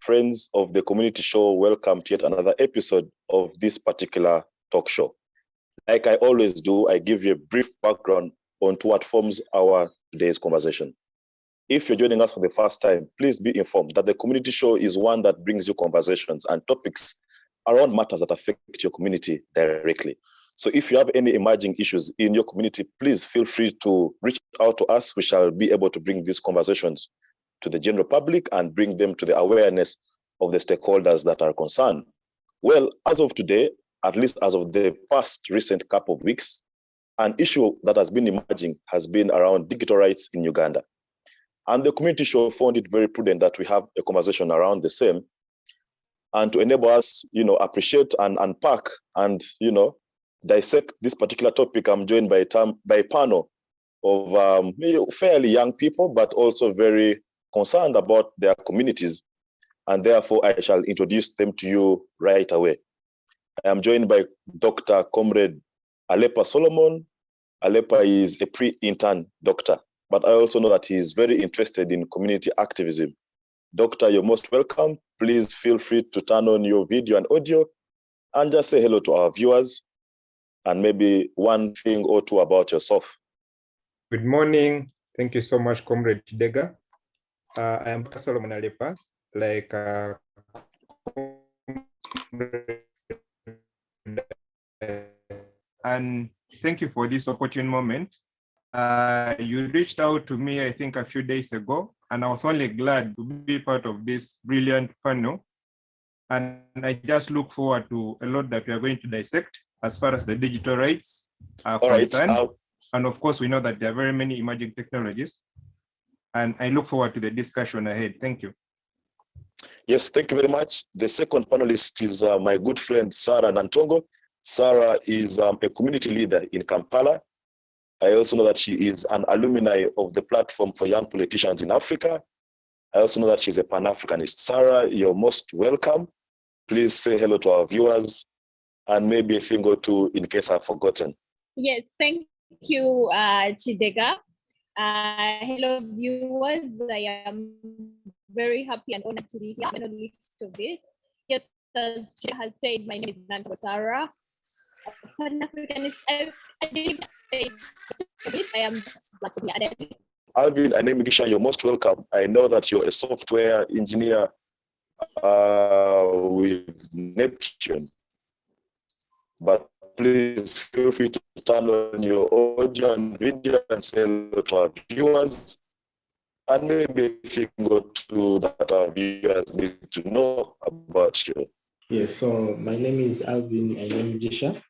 friends of the community show, welcome to yet another episode of this particular talk show. Like I always do, I give you a brief background on what forms our today's conversation. If you're joining us for the first time, please be informed that the community show is one that brings you conversations and topics around matters that affect your community directly. So if you have any emerging issues in your community, please feel free to reach out to us. We shall be able to bring these conversations to the general public and bring them to the awareness of the stakeholders that are concerned. Well, as of today, at least as of the past recent couple of weeks, an issue that has been emerging has been around digital rights in Uganda. And the community show found it very prudent that we have a conversation around the same, and to enable us, appreciate and unpack and, dissect this particular topic. I'm joined by a panel of fairly young people, but also very concerned about their communities. And therefore, I shall introduce them to you right away. I am joined by Dr. Comrade Aleper Solomon. Aleper is a pre-intern doctor, but I also know that he is very interested in community activism. Doctor, you're most welcome. Please feel free to turn on your video and audio and just say hello to our viewers and maybe one thing or two about yourself. Good morning. Thank you so much, Comrade Kidega. I am Solomon Aleper, and thank you for this opportune moment. You reached out to me, I think, a few days ago, and I was only glad to be part of this brilliant panel. And I just look forward to a lot that we are going to dissect as far as the digital rights are concerned. And of course, we know that there are very many emerging technologies. And I look forward to the discussion ahead. Thank you. Yes, thank you very much. The second panelist is my good friend, Sarah Nantongo. Sarah is a community leader in Kampala. I also know that she is an alumni of the Platform for Young Politicians in Africa. I also know that she's a Pan-Africanist. Sarah, you're most welcome. Please say hello to our viewers and maybe a thing or two in case I've forgotten. Yes, thank you, Kidega. Hello, viewers. I am very happy and honored to be here on the list of this. Yes, as she has said, my name is Nantongo Sarah, Pan-Africanist. I believe I am just glad to be here. Alvin and Gisha, you're most welcome. I know that you're a software engineer with Neptune, but please feel free to turn on your audio and video and say hello to our viewers, and maybe a thing or two that our viewers need to know about you. Yes, so my name is Alvin Gisha.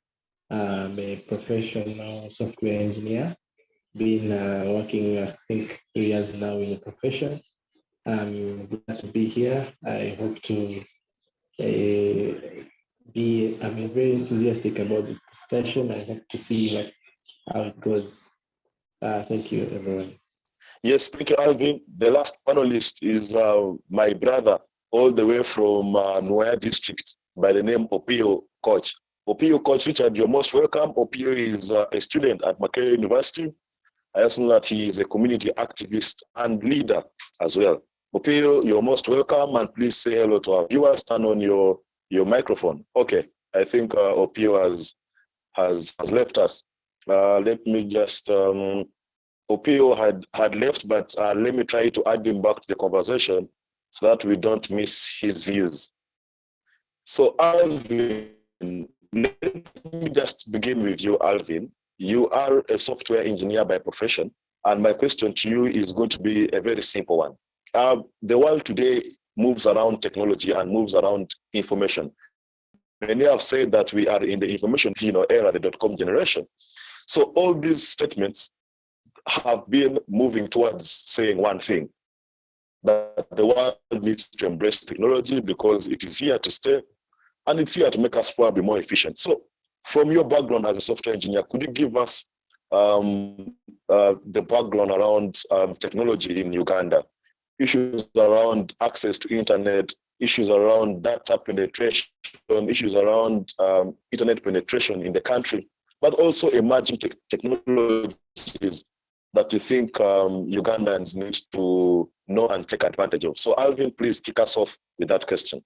I'm a professional software engineer. Been working, I think, 3 years now in the profession. I'm glad to be here. I hope to I'm very enthusiastic about this discussion. I hope to see how it goes. Thank you, everyone. Yes, thank you, Alvin. The last panelist is my brother, all the way from Nwaya district, by the name Opiyo Coach. Opiyo Coach Richard, you're most welcome. Opiyo is a student at Makerere University. I also know that he is a community activist and leader as well. Opiyo, you're most welcome, and please say hello to our viewers. Turn on your microphone. Okay, I think Opiyo has left us. Let me just, Opiyo had left, but let me try to add him back to the conversation so that we don't miss his views. So Alvin, let me just begin with you, Alvin. You are a software engineer by profession, and my question to you is going to be a very simple one. The world today moves around technology and moves around information. Many have said that we are in the information era, the .com generation. So all these statements have been moving towards saying one thing, that the world needs to embrace technology because it is here to stay and it's here to make us probably more efficient. So from your background as a software engineer, could you give us the background around technology in Uganda? Issues around access to internet, issues around data penetration, issues around internet penetration in the country, but also emerging technologies that you think Ugandans need know and take advantage of. So Alvin, please kick us off with that question.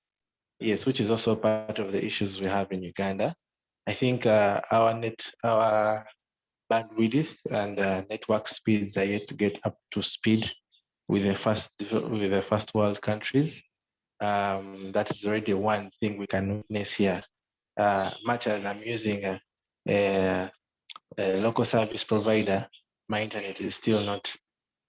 Yes, which is also part of the issues we have in Uganda. I think our bandwidth and network speeds are yet to get up to speed with the first world countries. That is already one thing we can witness here. Much as I'm using a local service provider, my internet is still not,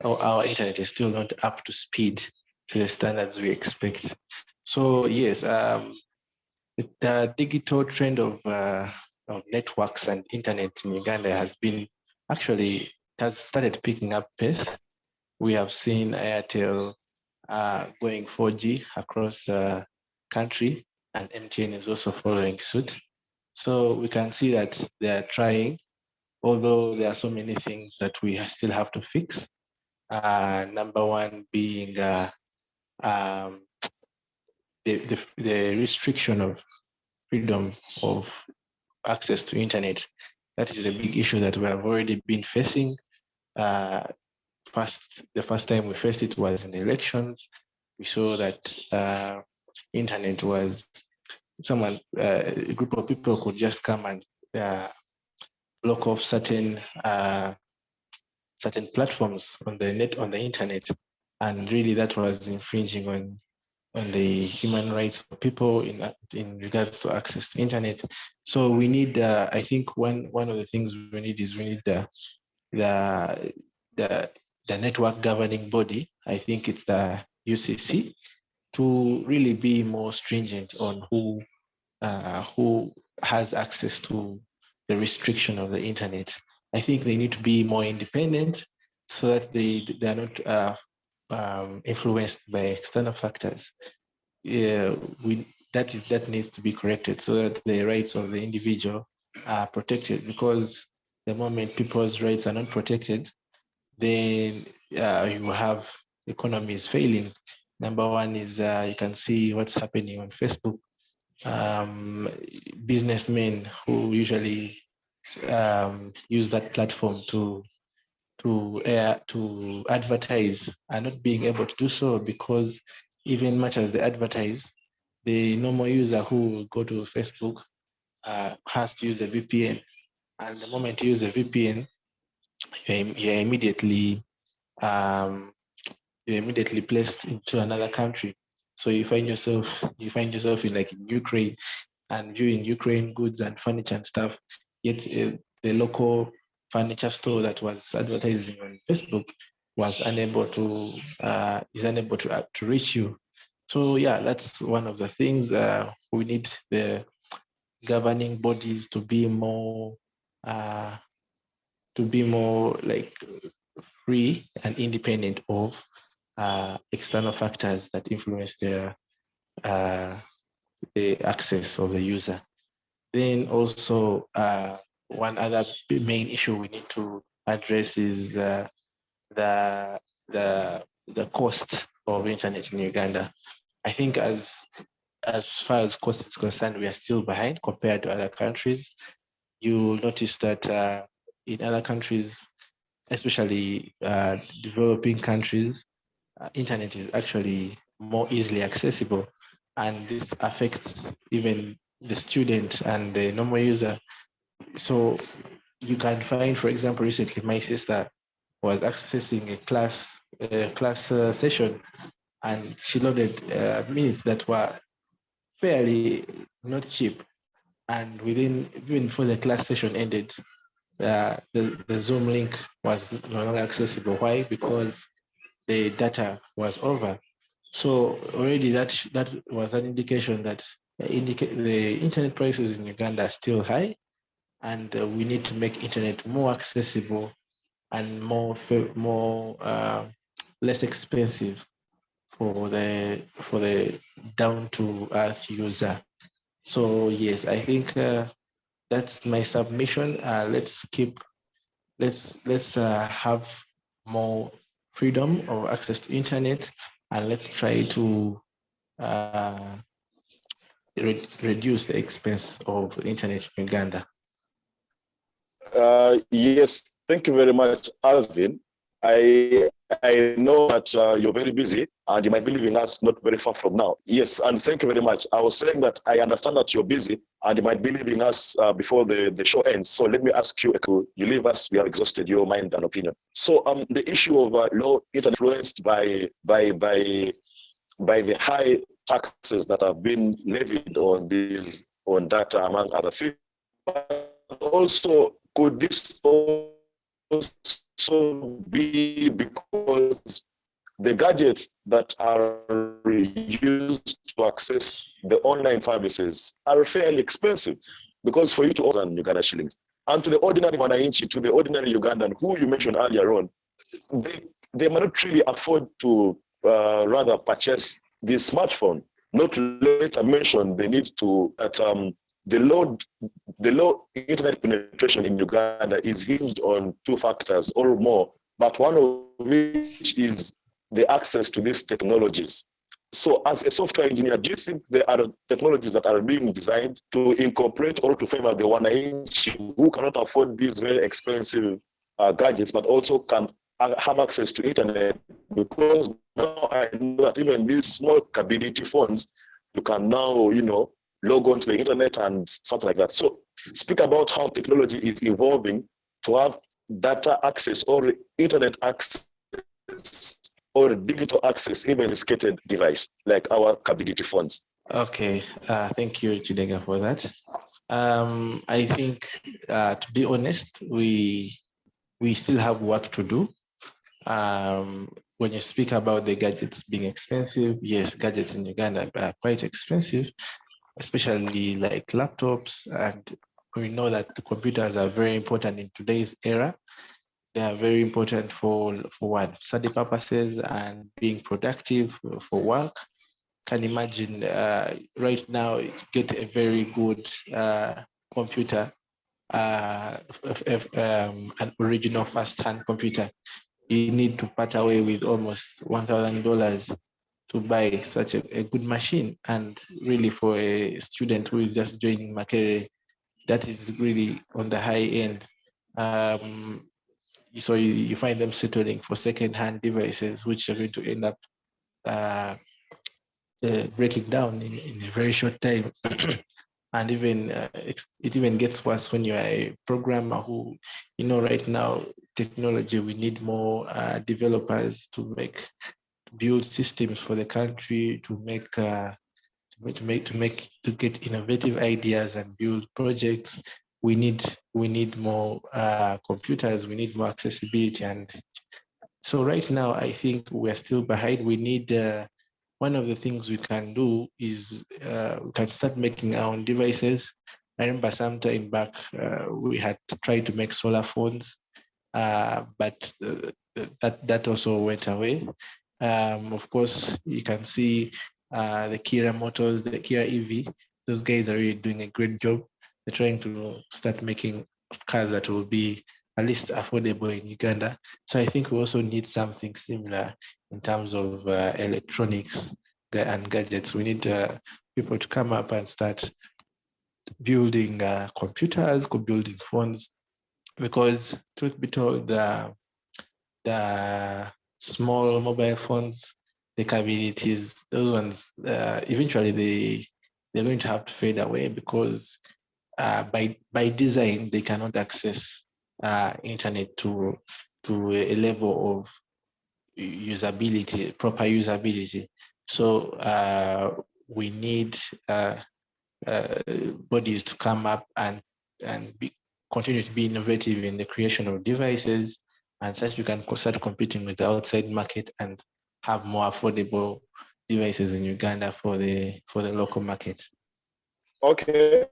or our internet is still not up to speed to the standards we expect. So yes, the digital trend of networks and internet in Uganda has started picking up pace. We have seen Airtel going 4G across the country, and MTN is also following suit. So we can see that they are trying, although there are so many things that we still have to fix. Number one being the restriction of freedom of access to internet. That is a big issue that we have already been facing. The first time we faced it was in the elections. We saw that internet was a group of people could just come and block off certain platforms on the internet, and really that was infringing on the human rights of people in regards to access to internet. So we need, I think one of the things we need the network governing body. I think it's the UCC, to really be more stringent on who has access to the restriction of the internet. I think they need to be more independent so that they are not influenced by external factors. Yeah, that needs to be corrected so that the rights of the individual are protected, because the moment people's rights are not protected, then you have economies failing. Number one is you can see what's happening on Facebook. Businessmen who usually use that platform to advertise are not being able to do so, because even much as they advertise, the normal user who will go to Facebook has to use a VPN. And the moment you use a VPN, you're immediately placed into another country. So you find yourself in like in Ukraine and viewing Ukraine goods and furniture and stuff. Yet the local furniture store that was advertising on Facebook is unable to reach you. So yeah, that's one of the things. We need the governing bodies to be more like free and independent of external factors that influence the access of the user. Then also one other main issue we need to address is the cost of internet in Uganda. I think as far as cost is concerned, we are still behind compared to other countries. You'll notice that in other countries, especially developing countries, internet is actually more easily accessible, and this affects even the student and the normal user. So you can find, for example, recently my sister was accessing a class session, and she loaded minutes that were fairly not cheap, and even before the class session ended, the Zoom link was no longer accessible. Why? Because the data was over. So already that was an indication that the internet prices in Uganda are still high, and we need to make internet more accessible and less expensive for the down to earth user. So yes, I think that's my submission. Let's have more freedom of access to internet, and let's try to reduce the expense of internet in Uganda. Yes, thank you very much, Alvin. I I know that you're very busy and you might be leaving us not very far from now. Yes, and thank you very much. I was saying that I understand that you're busy and you might be leaving us before the show ends. So let me ask you, you leave us, we have exhausted your mind and opinion. So the issue of law internet influenced by the high taxes that have been levied on data, among other things. But also, could this also be because the gadgets that are used to access the online services are fairly expensive? Because for you to earn Uganda shillings, and to the ordinary Wananchi, to the ordinary Ugandan who you mentioned earlier on, they might not really afford to rather purchase this smartphone. Not later mention the need to that the low internet penetration in Uganda is hinged on two factors or more, but one of which is the access to these technologies. So as a software engineer, do you think there are technologies that are being designed to incorporate or to favor the Wananchi who cannot afford these very expensive gadgets, but also can have access to internet? Because now I know that even these small capability phones, you can now, log on to the internet and something like that. So speak about how technology is evolving to have data access or internet access or digital access, even a skated device like our capability phones. Okay, thank you, Kidega, for that. I think, to be honest, we still have work to do. When you speak about the gadgets being expensive, yes, gadgets in Uganda are quite expensive, especially like laptops. And we know that the computers are very important in today's era. They are very important for what? Study purposes and being productive for work. Can imagine right now to get a very good computer, an original first-hand computer, you need to part away with almost $1,000 to buy such a good machine. And really for a student who is just joining Makerere, that is really on the high end. So you find them settling for second-hand devices, which are going to end up breaking down in a very short time. And even it even gets worse when you're a programmer who, right now, technology, we need more developers to build systems for the country, to get innovative ideas and build projects. We need more computers. We need more accessibility. And so right now, I think we're still behind. We need one of the things we can do is we can start making our own devices. I remember some time back, we had tried to make solar phones, but that also went away. Of course, you can see the Kira Motors, the Kira EV, those guys are really doing a great job. They're trying to start making cars that will be at least affordable in Uganda. So I think we also need something similar in terms of electronics and gadgets. We need people to come up and start building computers, building phones, because truth be told, the small mobile phones, the capabilities, those ones, eventually they're going to have to fade away because by design, they cannot access internet to a level of usability, proper usability. So we need bodies to come up and continue to be innovative in the creation of devices, and such we can start competing with the outside market and have more affordable devices in Uganda for the local market. Okay.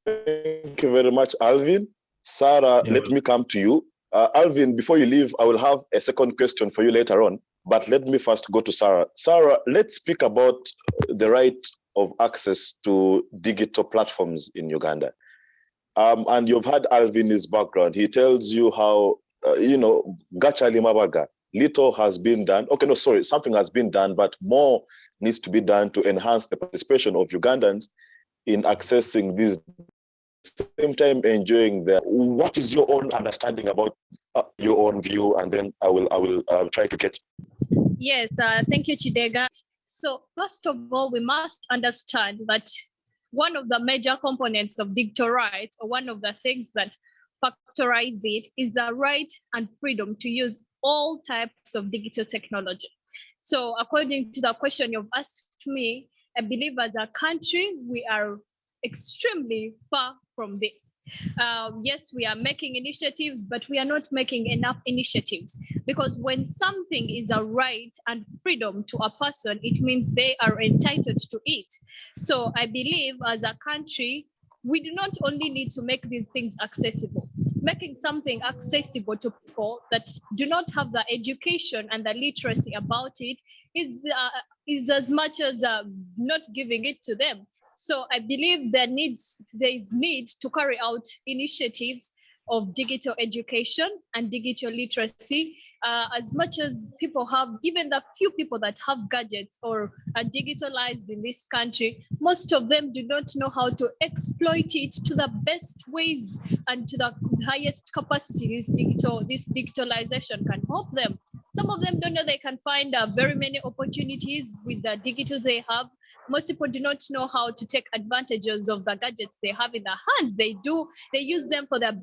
Thank you very much, Alvin. Sarah, let me come to you. Alvin, before you leave, I will have a second question for you later on, but let me first go to Sarah. Sarah, let's speak about the right of access to digital platforms in Uganda. And you've had Alvin's background. He tells you how, Gachali Mabaga, little has been done. Okay, no, sorry, something has been done, but more needs to be done to enhance the participation of Ugandans in accessing these, same time enjoying them. What is your own understanding about your own view, and then I will try to get. Yes, thank you, Kidega. So first of all, we must understand that one of the major components of digital rights, or one of the things that factorize it, is the right and freedom to use all types of digital technology. So according to the question you've asked me, I believe as a country, we are extremely far from this. Yes, we are making initiatives, but we are not making enough initiatives, because when something is a right and freedom to a person, it means they are entitled to it. So I believe as a country, we do not only need to make these things accessible. Making something accessible to people that do not have the education and the literacy about it is as much as not giving it to them. So I believe there is need to carry out initiatives of digital education and digital literacy. As much as people have, even the few people that have gadgets or are digitalized in this country, most of them do not know how to exploit it to the best ways and to the highest capacity this digitalization can help them. Some of them don't know they can find very many opportunities with the digital they have. Most people do not know how to take advantages of the gadgets they have in their hands. They use them for the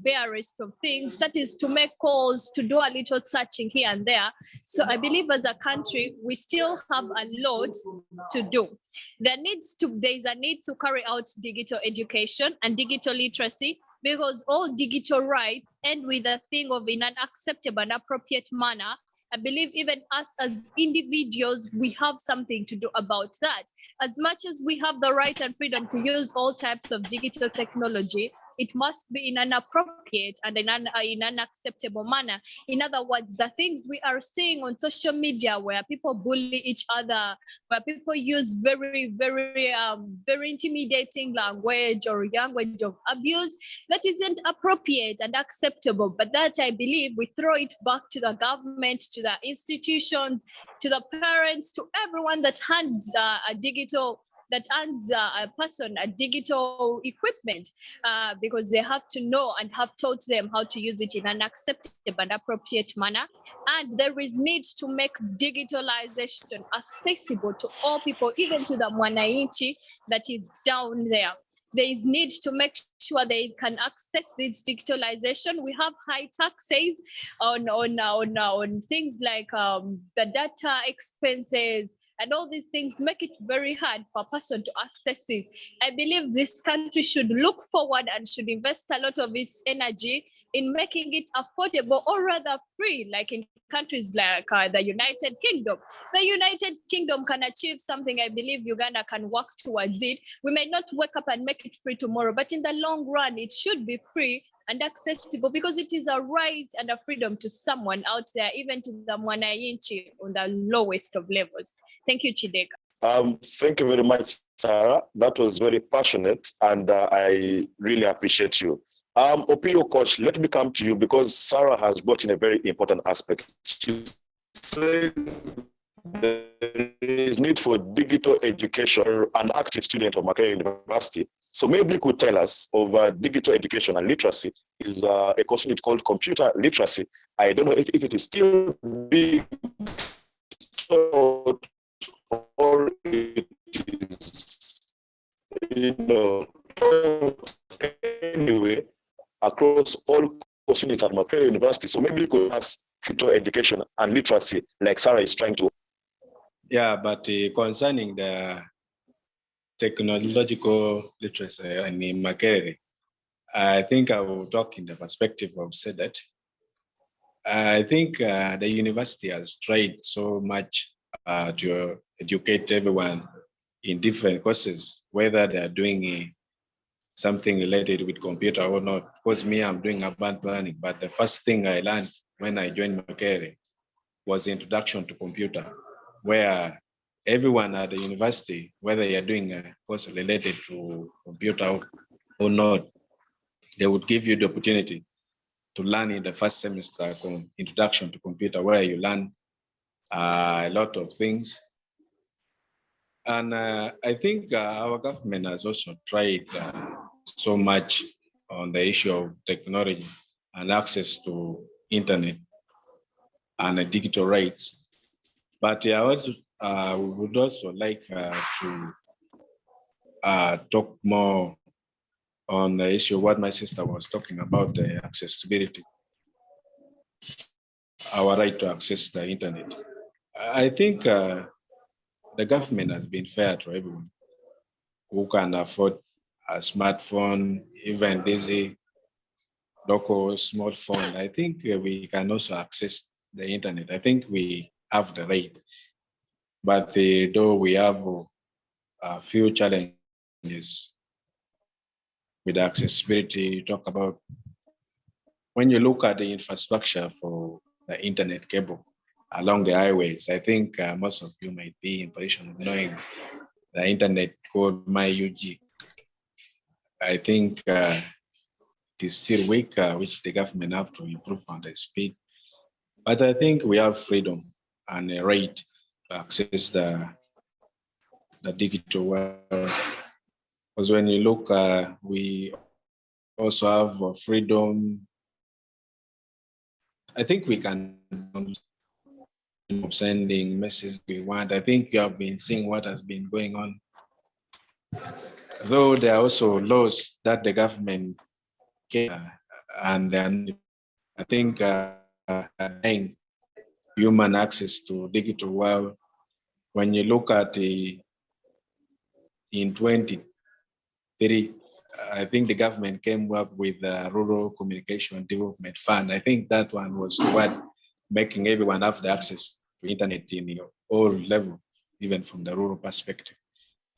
barest of things, that is to make calls, to do a little searching here and there. So I believe as a country, we still have a lot to do. There is a need to carry out digital education and digital literacy, because all digital rights end with a thing of in an acceptable and appropriate manner. I believe even us as individuals, we have something to do about that. As much as we have the right and freedom to use all types of digital technology, it must be in an appropriate and in an acceptable manner. In other words, the things we are seeing on social media where people bully each other, where people use very intimidating language or language of abuse, that isn't appropriate and acceptable. But that, I believe, we throw it back to the government, to the institutions, to the parents, to everyone that hands a person a digital equipment, because they have to know and have taught them how to use it in an acceptable and appropriate manner. And there is need to make digitalization accessible to all people, even to the mwananchi that is down there. There is need to make sure they can access this digitalization. We have high taxes on things like the data expenses, and all these things make it very hard for a person to access it. I believe this country should look forward and should invest a lot of its energy in making it affordable, or rather free, like in countries like the United Kingdom. The United Kingdom can achieve something. I believe Uganda can work towards it. We may not wake up and make it free tomorrow, but in the long run, it should be free and accessible, because it is a right and a freedom to someone out there, even to the mwananchi on the lowest of levels. Thank you, Kidega. Thank you very much, Sarah. That was very passionate, and I really appreciate you. Opiyo coach, let me come to you, because Sarah has brought in a very important aspect. She says there is need for digital education. An active student of Makerere University. So maybe you could tell us of digital education and literacy is a course called computer literacy. I don't know if it is still being taught, or it is, anyway, across all course units at Makerere University. So maybe you could ask future education and literacy like Sarah is trying to. Yeah, but concerning the technological literacy in Makerere, I think I will talk in the perspective of said that I think the university has tried so much to educate everyone in different courses, whether they are doing something related with computer or not. Because me, I'm doing urban planning, but the first thing I learned when I joined Makerere was the introduction to computer, where everyone at the university, whether you're doing a course related to computer or not, they would give you the opportunity to learn in the first semester introduction to computer, where you learn a lot of things. And I think our government has also tried so much on the issue of technology and access to internet and digital rights. But I also would also like to talk more on the issue of what my sister was talking about, the accessibility, our right to access the internet. I think the government has been fair to everyone who can afford a smartphone, even busy local smartphone. I think we can also access the internet. I think we have the right, but though we have a few challenges with accessibility. You talk about, when you look at the infrastructure for the internet cable along the highways, I think most of you might be in position of knowing the internet called MyUG. I think it is still weak, which the government have to improve on the speed. But I think we have freedom and a right to access the digital world. Because when you look, we also have freedom. I think we can sending messages we want. I think you have been seeing what has been going on. Though there are also laws that the government can, and then I think human access to digital world. When you look at in 2023, I think the government came up with the Rural Communication Development Fund. I think that one was what making everyone have the access to internet in all levels, even from the rural perspective.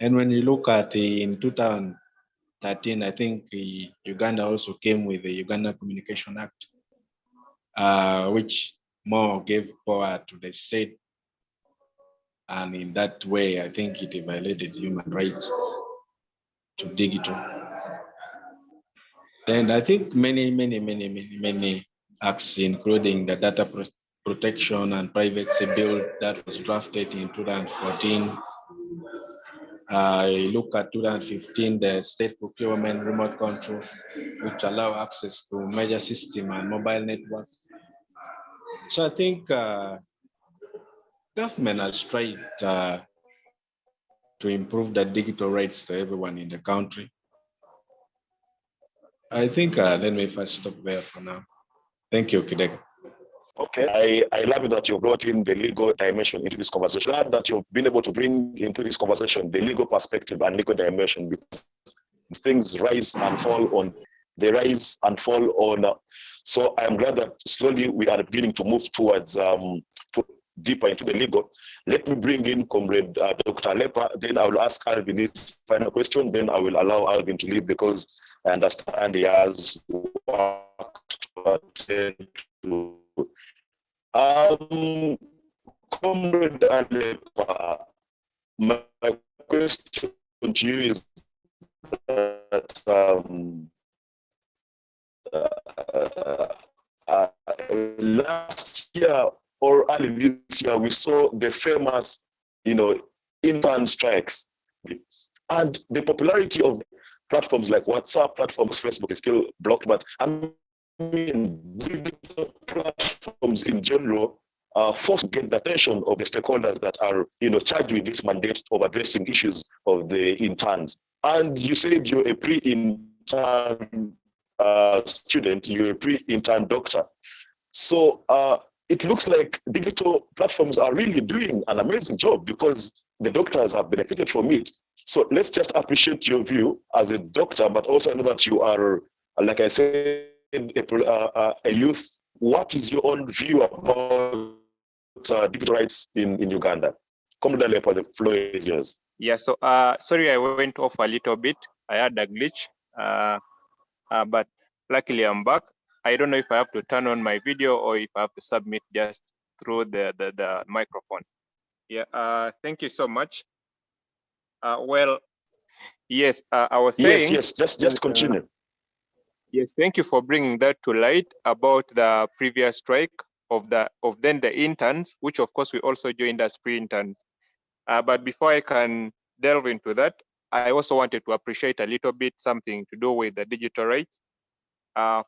And when you look at in 2013, I think Uganda also came with the Uganda Communication Act, which more gave power to the state. And in that way, I think it violated human rights to digital. And I think many acts, including the data protection and privacy bill that was drafted in 2014. I look at 2015, the state procurement remote control, which allow access to major system and mobile network. So I think government has tried to improve the digital rights to everyone in the country. I think let me first stop there for now. Thank you, Kidega. Okay, I love it that you brought in the legal dimension into this conversation. Glad that you've been able to bring into this conversation the legal perspective and legal dimension, because things rise and fall on. They rise and fall on. So I'm glad that slowly we are beginning to move towards deeper into the legal. Let me bring in Comrade Dr. Aleper. Then I will ask Alvin his final question. Then I will allow Alvin to leave, because I understand he has work to attend to. Comrade Aleper, my question to you is that last year or early this year, we saw the famous, intern strikes, and the popularity of platforms like WhatsApp, platforms, Facebook is still blocked, but digital platforms in general are forced to get the attention of the stakeholders that are, charged with this mandate of addressing issues of the interns. And you said you're a pre-intern student, you're a pre-intern doctor. So it looks like digital platforms are really doing an amazing job, because the doctors have benefited from it. So let's just appreciate your view as a doctor, but also know that you are, like I said, a youth. What is your own view about digital rights in Uganda? Comrade Aleper, the floor is yours. Yeah, so sorry, I went off a little bit. I had a glitch, but luckily I'm back. I don't know if I have to turn on my video or if I have to submit just through the microphone. Yeah, thank you so much. Well, yes, I was saying. Yes, just continue. Yes, thank you for bringing that to light about the previous strike of then the interns, which of course we also joined as pre-interns. But before I can delve into that, I also wanted to appreciate a little bit something to do with the digital rights.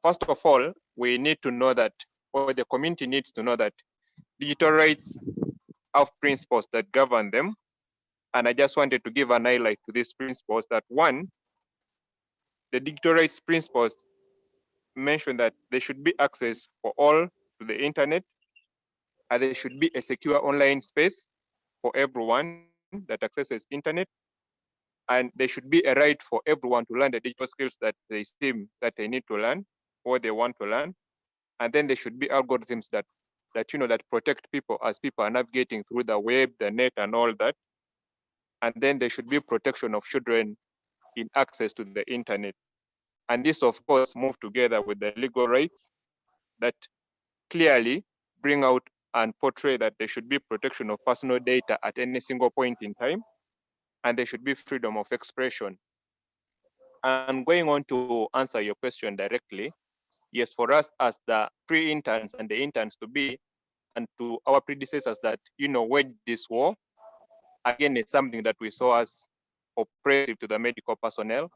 First of all, we need to know that or the community needs to know that digital rights have principles that govern them. And I just wanted to give an highlight to these principles that one, the digital rights principles mention that there should be access for all to the internet, and there should be a secure online space for everyone that accesses internet, and there should be a right for everyone to learn the digital skills that they seem that they need to learn or they want to learn. And then there should be algorithms that protect people as people are navigating through the web, the net, and all that. And then there should be protection of children in access to the internet. And this, of course, move together with the legal rights that clearly bring out and portray that there should be protection of personal data at any single point in time, and there should be freedom of expression. And going on to answer your question directly, yes, for us as the pre-interns and the interns to be, and to our predecessors that, waged this war, again, it's something that we saw as oppressive to the medical personnel.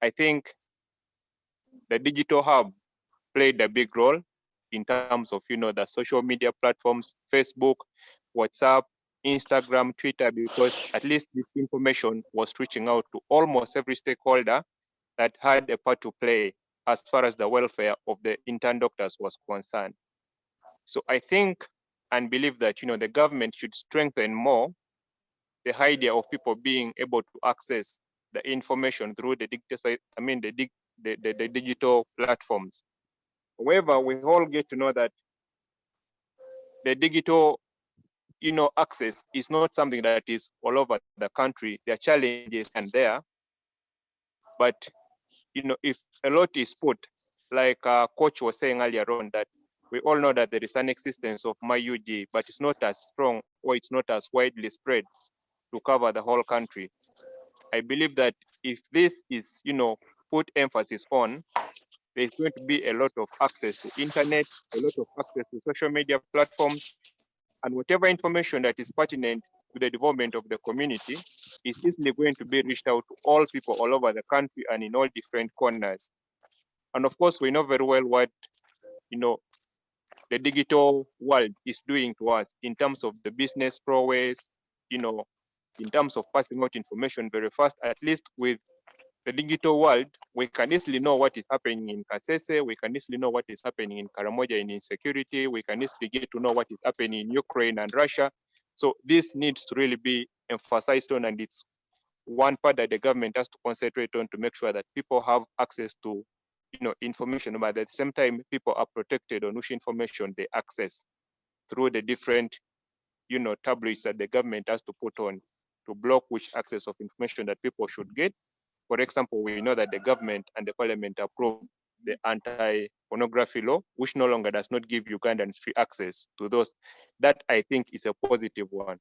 I think the digital hub played a big role in terms of, the social media platforms, Facebook, WhatsApp, Instagram, Twitter, because at least this information was reaching out to almost every stakeholder that had a part to play as far as the welfare of the intern doctors was concerned. So I think and believe that, the government should strengthen more the idea of people being able to access the information through the digital platforms. However, we all get to know that the digital, access is not something that is all over the country. There are challenges and there, but if a lot is put, like Coach was saying earlier on, that we all know that there is an existence of MyUG, but it's not as strong or it's not as widely spread to cover the whole country. I believe that if this is, put emphasis on, there's going to be a lot of access to internet, a lot of access to social media platforms, and whatever information that is pertinent to the development of the community is easily going to be reached out to all people all over the country and in all different corners. And of course, we know very well what, the digital world is doing to us in terms of the business prowess, in terms of passing out information very fast. At least with the digital world, we can easily know what is happening in Kasese, we can easily know what is happening in Karamoja in insecurity, we can easily get to know what is happening in Ukraine and Russia. So this needs to really be emphasized on, and it's one part that the government has to concentrate on to make sure that people have access to information, but at the same time, people are protected on which information they access through the different tablets that the government has to put on to block which access of information that people should get. For example, we know that the government and the parliament approved the anti-pornography law, which no longer does not give Ugandans free access to those. That I think is a positive one.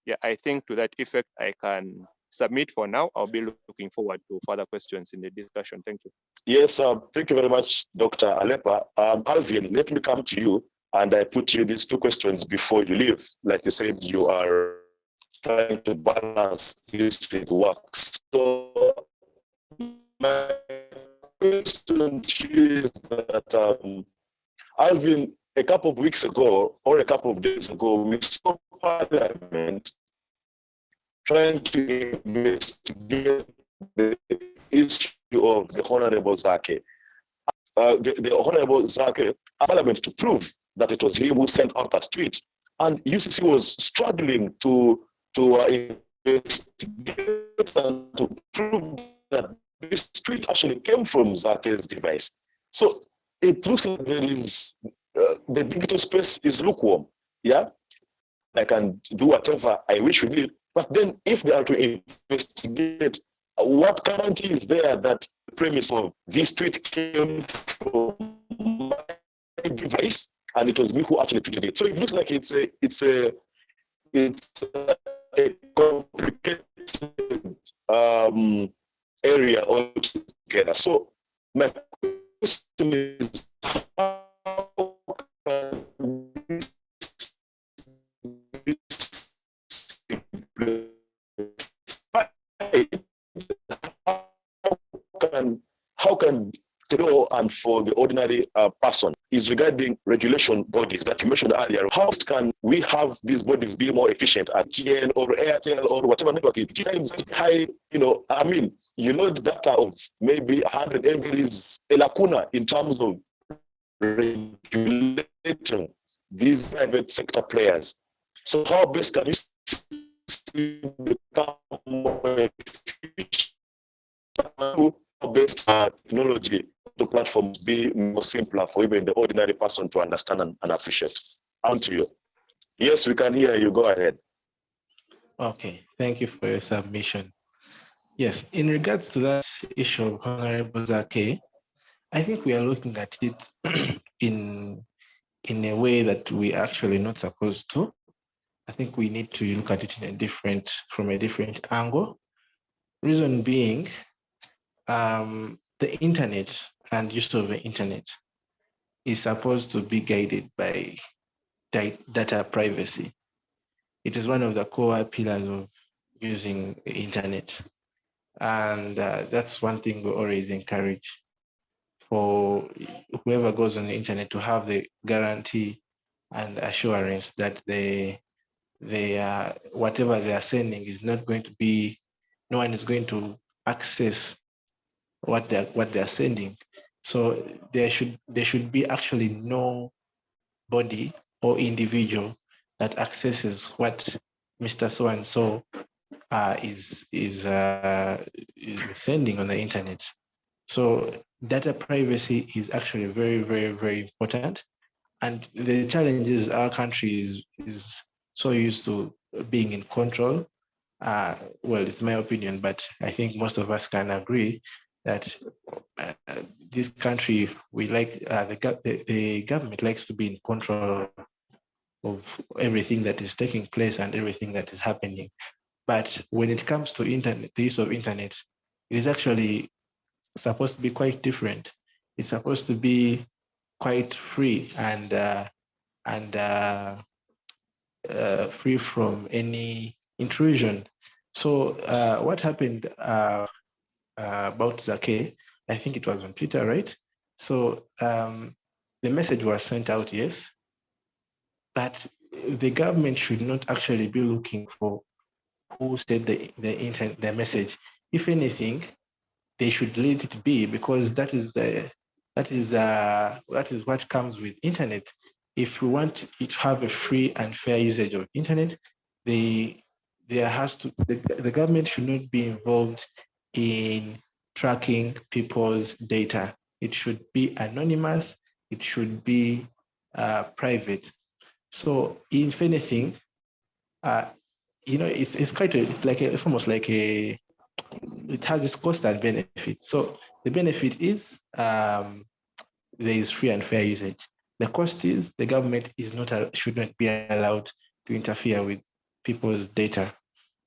Yeah, I think to that effect, I can submit for now. I'll be looking forward to further questions in the discussion. Thank you. Yes, thank you very much, Dr. Aleper. Alvin, let me come to you, and I put you these two questions before you leave. Like you said, you are trying to balance this with work. So my question to you is that, Alvin, a couple of weeks ago or a couple of days ago, we saw Parliament trying to investigate the issue of the Honorable Zake. The Honorable Zake, Parliament to prove that it was him who sent out that tweet. And UCC was struggling to investigate and to prove that this tweet actually came from Zake's device. So it looks like there is, the digital space is lukewarm. Yeah, I can do whatever I wish with it. But then if they are to investigate, what guarantee is there that the premise of this tweet came from my device and it was me who actually tweeted it? So it looks like it's a complicated area altogether. So my question is, how can the law and for the ordinary person is regarding regulation bodies that you mentioned earlier. How can we have these bodies be more efficient at TN or Airtel or whatever network is? Times high, you load data of maybe 100 MB is a lacuna in terms of regulating these private sector players. So how best can we become more efficient? How best technology the platforms be more simpler for even the ordinary person to understand and appreciate? On to you. Yes, we can hear you. Go ahead. Okay, thank you for your submission. Yes, in regards to that issue of Honorable Zake, I think we are looking at it in a way that we actually not supposed to. I think we need to look at it from a different angle. Reason being, the internet and use of the internet is supposed to be guided by data privacy. It is one of the core pillars of using the internet. And that's one thing we always encourage for whoever goes on the internet to have the guarantee and assurance that whatever they are sending is not going to be, no one is going to access what they're sending. So there should be actually no body or individual that accesses what Mr. So and so is sending on the internet. So data privacy is actually very, very, very important. And the challenge is our country is so used to being in control. Well, it's my opinion, but I think most of us can agree that this country, we like the government likes to be in control of everything that is taking place and everything that is happening. But when it comes to internet, the use of internet, it is actually supposed to be quite different. It's supposed to be quite free and free from any intrusion. So what happened about Zake, I think it was on Twitter, right? So the message was sent out, yes, but the government should not actually be looking for who said the message. If anything, they should let it be, because that is what comes with internet. If we want it to have a free and fair usage of internet, the government should not be involved in tracking people's data. It should be anonymous. It should be private. So, if anything, it's almost like it has its cost and benefit. So the benefit is there is free and fair usage. The cost is the government should not be allowed to interfere with people's data.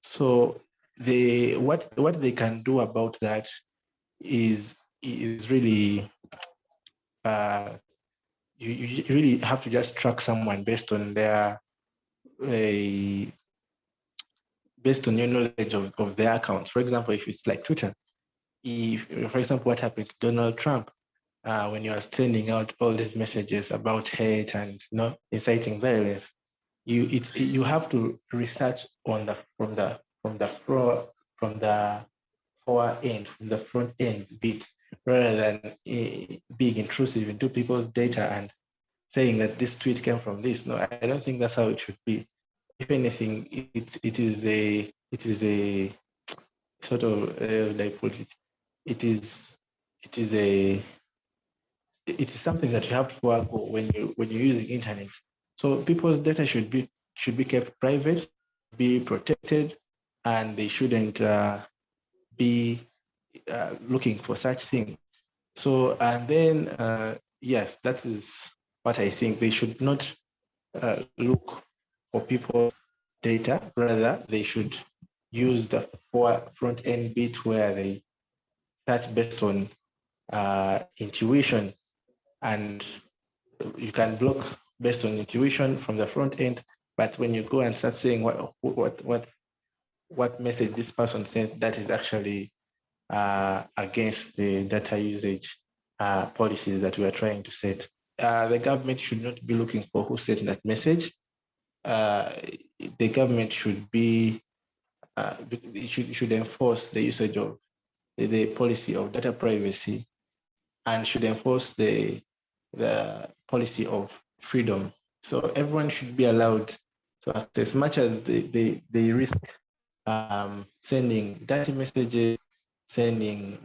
So what they can do about that is really you really have to just track someone based on your knowledge of their accounts. For example, if it's like Twitter, for example, what happened to Donald Trump when you are sending out all these messages about hate and inciting violence, you have to research from the front end bit, rather than being intrusive into people's data and saying that this tweet came from this. No, I don't think that's how it should be. If anything, it is a sort of it is something that you have to work when you're using internet. So people's data should be kept private, be protected, and they shouldn't be looking for such things. So, and then yes, that is what I think. They should not look for people's data. Rather, they should use the front end bit where they start based on intuition, and you can block based on intuition from the front end. But when you go and start saying what message this person sent, that is actually against the data usage policies that we are trying to set. the government should not be looking for who sent that message. The government should be, should enforce the usage of the policy of data privacy, and should enforce the policy of freedom. So everyone should be allowed to access, much as they risk sending dirty messages, sending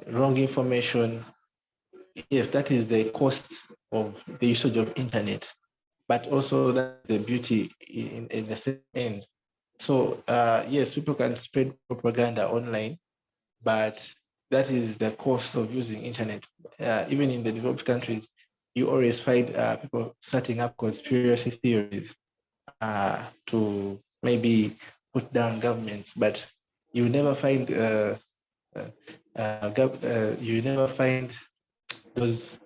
wrong information. Yes, that is the cost of the usage of internet, but also that's the beauty in the same end. So yes, people can spread propaganda online, but that is the cost of using internet. Even in the developed countries, you always find people setting up conspiracy theories to maybe put down governments, but you never find those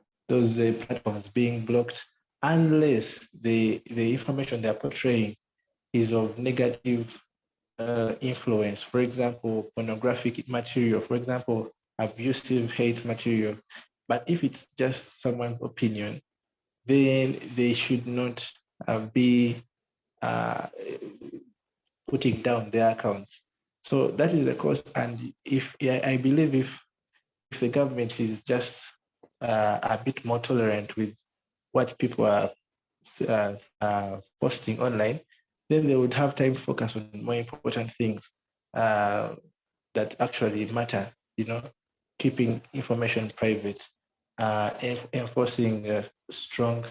platforms being blocked unless the information they're portraying is of negative influence. For example, pornographic material, for example, abusive hate material. But if it's just someone's opinion, then they should not be putting down their accounts. So that is the cost. And if I believe if the government is just a bit more tolerant with what people are posting online, then they would have time to focus on more important things that actually matter, keeping information private, enforcing strong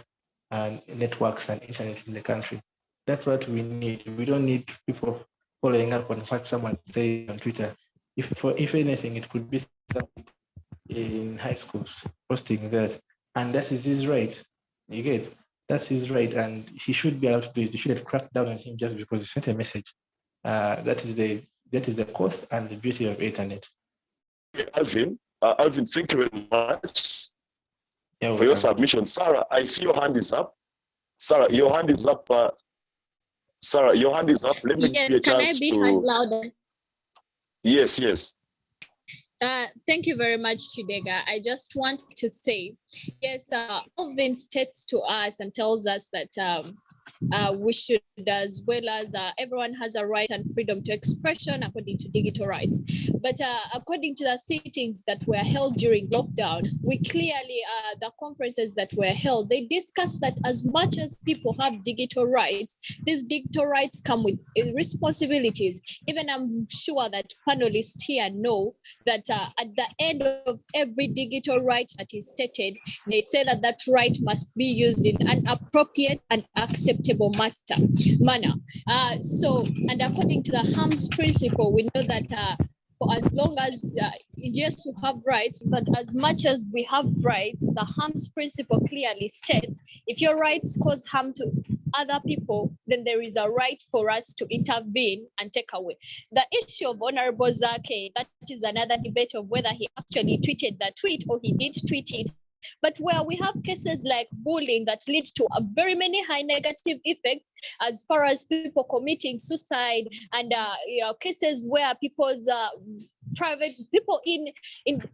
networks and internet in the country. That's what we need. We don't need people following up on what someone says on Twitter. If anything, it could be something in high schools posting that, and that is his right. You get, that's his right, and he should be allowed to do it. You should have cracked down on him just because he sent a message. That is the cost and the beauty of internet. Alvin, thank you very much for your submission. Sarah, I see your hand is up. Sarah, your hand is up. Sarah, your hand is up. Let me give you a chance to. Can I be heard louder? Yes. Thank you very much, Kidega. I just want to say, yes, Alvin states to us and tells us that we should, as well as everyone has a right and freedom to expression according to digital rights. But according to the sittings that were held during lockdown, we clearly, the conferences that were held, they discussed that as much as people have digital rights, these digital rights come with responsibilities. Even I'm sure that panelists here know that at the end of every digital right that is stated, they say that that right must be used in an appropriate and acceptable manner. So, and according to the harms principle, we know that for as long as, yes, we have rights, but as much as we have rights, the harms principle clearly states, if your rights cause harm to other people, then there is a right for us to intervene and take away. The issue of Honorable Zake, that is another debate of whether he actually tweeted that tweet or he did tweet it. But where we have cases like bullying that lead to very many high negative effects as far as people committing suicide and cases where people's private people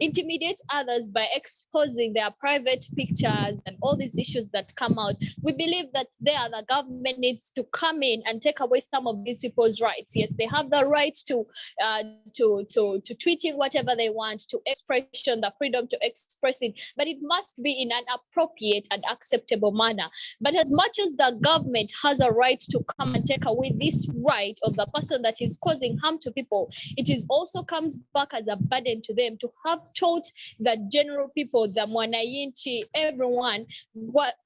intimidate others by exposing their private pictures and all these issues that come out. We believe that there the government needs to come in and take away some of these people's rights. Yes, they have the right to tweeting whatever they want, to expression, the freedom to express it, but it must be in an appropriate and acceptable manner. But as much as the government has a right to come and take away this right of the person that is causing harm to people, it is also comes back as a burden to them to have taught the general people, the mwananchi, everyone,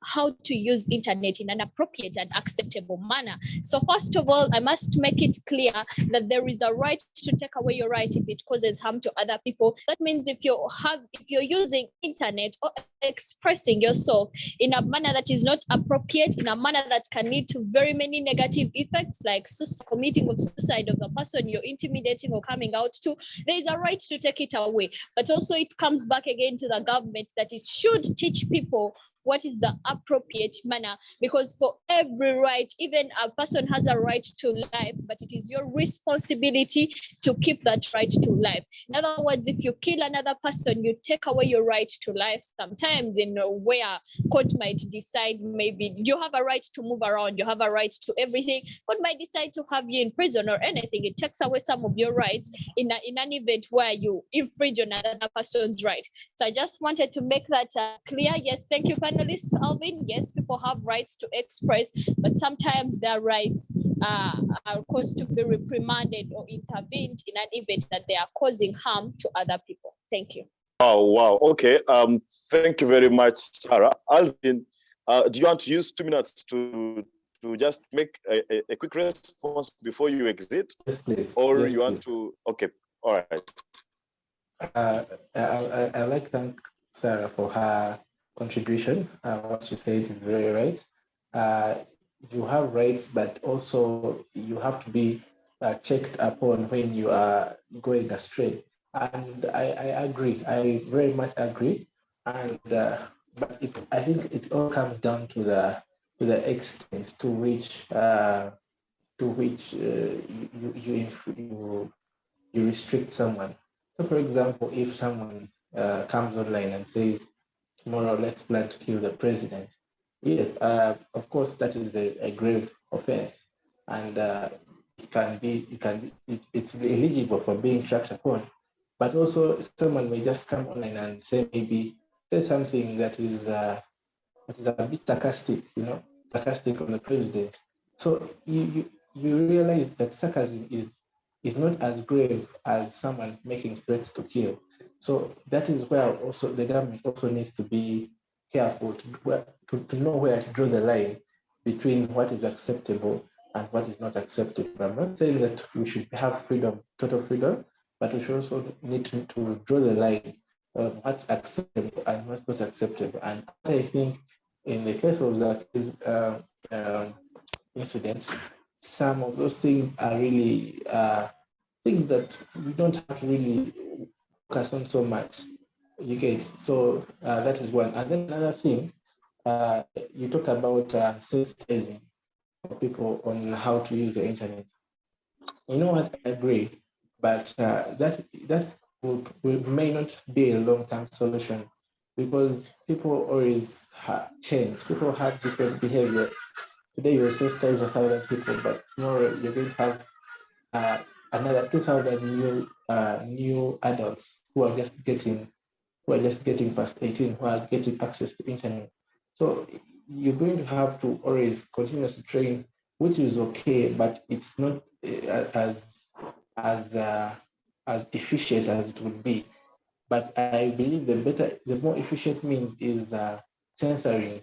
how to use internet in an appropriate and acceptable manner. So first of all, I must make it clear that there is a right to take away your right if it causes harm to other people. That means if you're using internet or expressing yourself in a manner that is not appropriate, in a manner that can lead to very many negative effects like committing of suicide of the person you're intimidating or coming out to, there is a right to take it away. But also it comes back again to the government that it should teach people what is the appropriate manner, because for every right, even a person has a right to life, but it is your responsibility to keep that right to life. In other words, if you kill another person, you take away your right to life. Sometimes in where court might decide, maybe you have a right to move around, you have a right to everything, court might decide to have you in prison or anything. It takes away some of your rights in an event where you infringe on another person's right. So I just wanted to make that clear. Yes, thank you, panelist Alvin. Yes, people have rights to express, but sometimes their rights are caused to be reprimanded or intervened in an event that they are causing harm to other people. Thank you. Oh, wow. Okay. Thank you very much, Sarah. Alvin, do you want to use 2 minutes to just make a quick response before you exit? Yes, please. Or yes, you want to? Okay. All right. I like to thank Sarah for her contribution. What she said is very right. You have rights, but also you have to be checked upon when you are going astray. And I agree. I very much agree. And but I think it all comes down to the extent to which you restrict someone. So, for example, if someone comes online and says, tomorrow let's plan to kill the president, yes, of course, that is a grave offense, and it's eligible for being tracked upon. But also, someone may just come online and say something that is a bit sarcastic, sarcastic on the president. So you realize that sarcasm is not as grave as someone making threats to kill. So that is where also the government also needs to be careful to know where to draw the line between what is acceptable and what is not acceptable. I'm not saying that we should have freedom, total freedom, but we should also need to draw the line on what's acceptable and what's not acceptable. And I think in the case of that incident, some of those things are really things that we don't have to really focus on so much. You get so that is one. And then another thing, you talk about sensitizing people on how to use the internet. You know what? I agree, but that may not be a long-term solution because people always change. People have different behavior. Today you're sensitizing 1,000 people, but tomorrow you're going to have another 2,000 new adults who are just getting past 18, who are getting access to internet. So you're going to have to always continuously train, which is okay, but it's not as efficient as it would be. But I believe the more efficient means is censoring.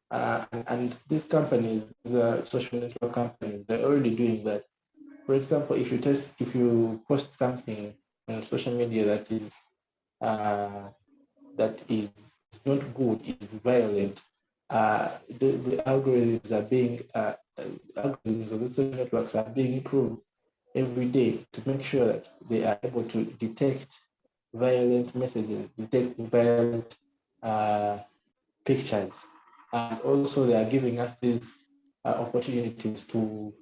And these companies, the social network companies, they're already doing that. For example, if you post something on social media that is not good, is violent, the algorithms are being algorithms of the social networks are being improved every day to make sure that they are able to detect violent messages, detect violent pictures, and also they are giving us these opportunities to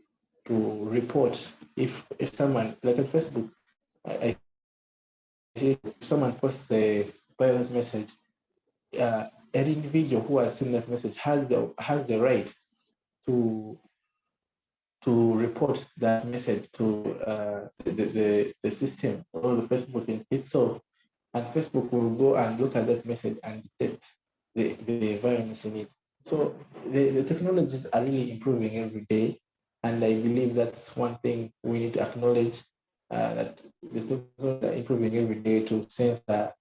report if someone, like on Facebook, if someone posts a violent message, an individual who has seen that message has the right to report that message to the system or the Facebook in itself, and Facebook will go and look at that message and detect the violence in it. So the technologies are really improving every day, and I believe that's one thing we need to acknowledge, that the technologies are improving every day to censor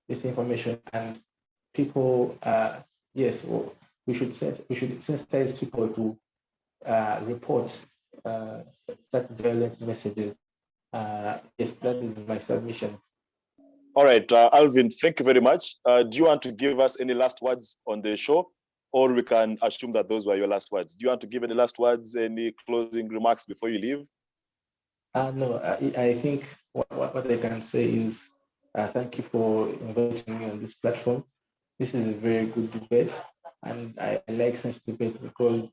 this information, and people, yes, we should sensitize people to report such violent messages. Yes, that is my submission. All right, Alvin, thank you very much. Do you want to give us any last words on the show, or we can assume that those were your last words? Do you want to give any last words, any closing remarks before you leave? No, I think what I can say is thank you for inviting me on this platform. This is a very good debate, And I like such debates because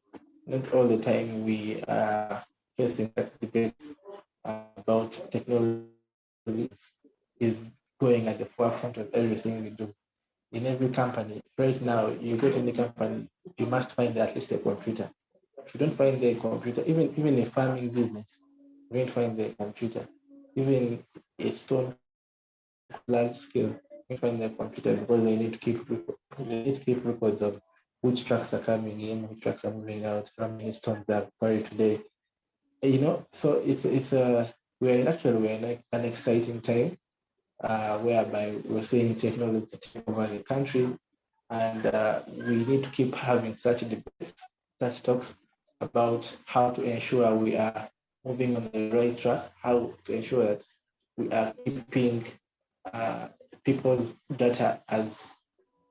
not all the time we are facing such debates about technology is going at the forefront of everything we do. In every company, right now, you go to any company, you must find at least a computer. If you don't find the computer, even a farming business, you don't find the computer. Even a stone large scale, you find the computer because they need to keep records of which trucks are coming in, which trucks are moving out, how many stones are quarried today. You know, so we're in an exciting time whereby we're seeing technology take over the country, and we need to keep having such debates, such talks about how to ensure we are moving on the right track, how to ensure that we are keeping people's data as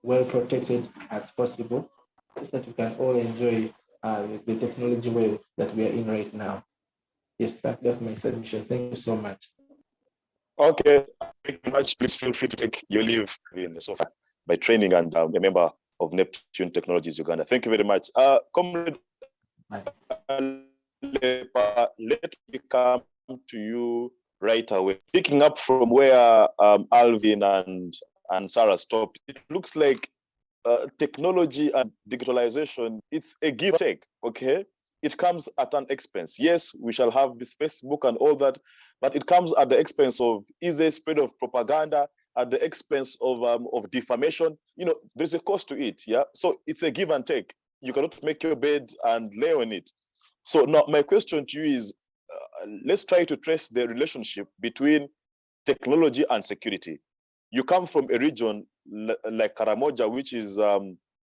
well protected as possible, so that we can all enjoy the technology wave that we are in right now. Yes, that's my submission. Thank you so much. Okay, thank you much. Please feel free to take your leave in so far by training and a member of Neptune Technologies Uganda. Thank you very much. Comrade Aleper, let me come to you right away. Picking up from where Alvin and Sarah stopped, it looks like technology and digitalization, it's a give and take, okay? It comes at an expense. Yes, we shall have this Facebook and all that, but it comes at the expense of easy spread of propaganda, at the expense of defamation. You know, there's a cost to it, yeah? So it's a give and take. You cannot make your bed and lay on it. So now my question to you is, let's try to trace the relationship between technology and security. You come from a region like Karamoja, which is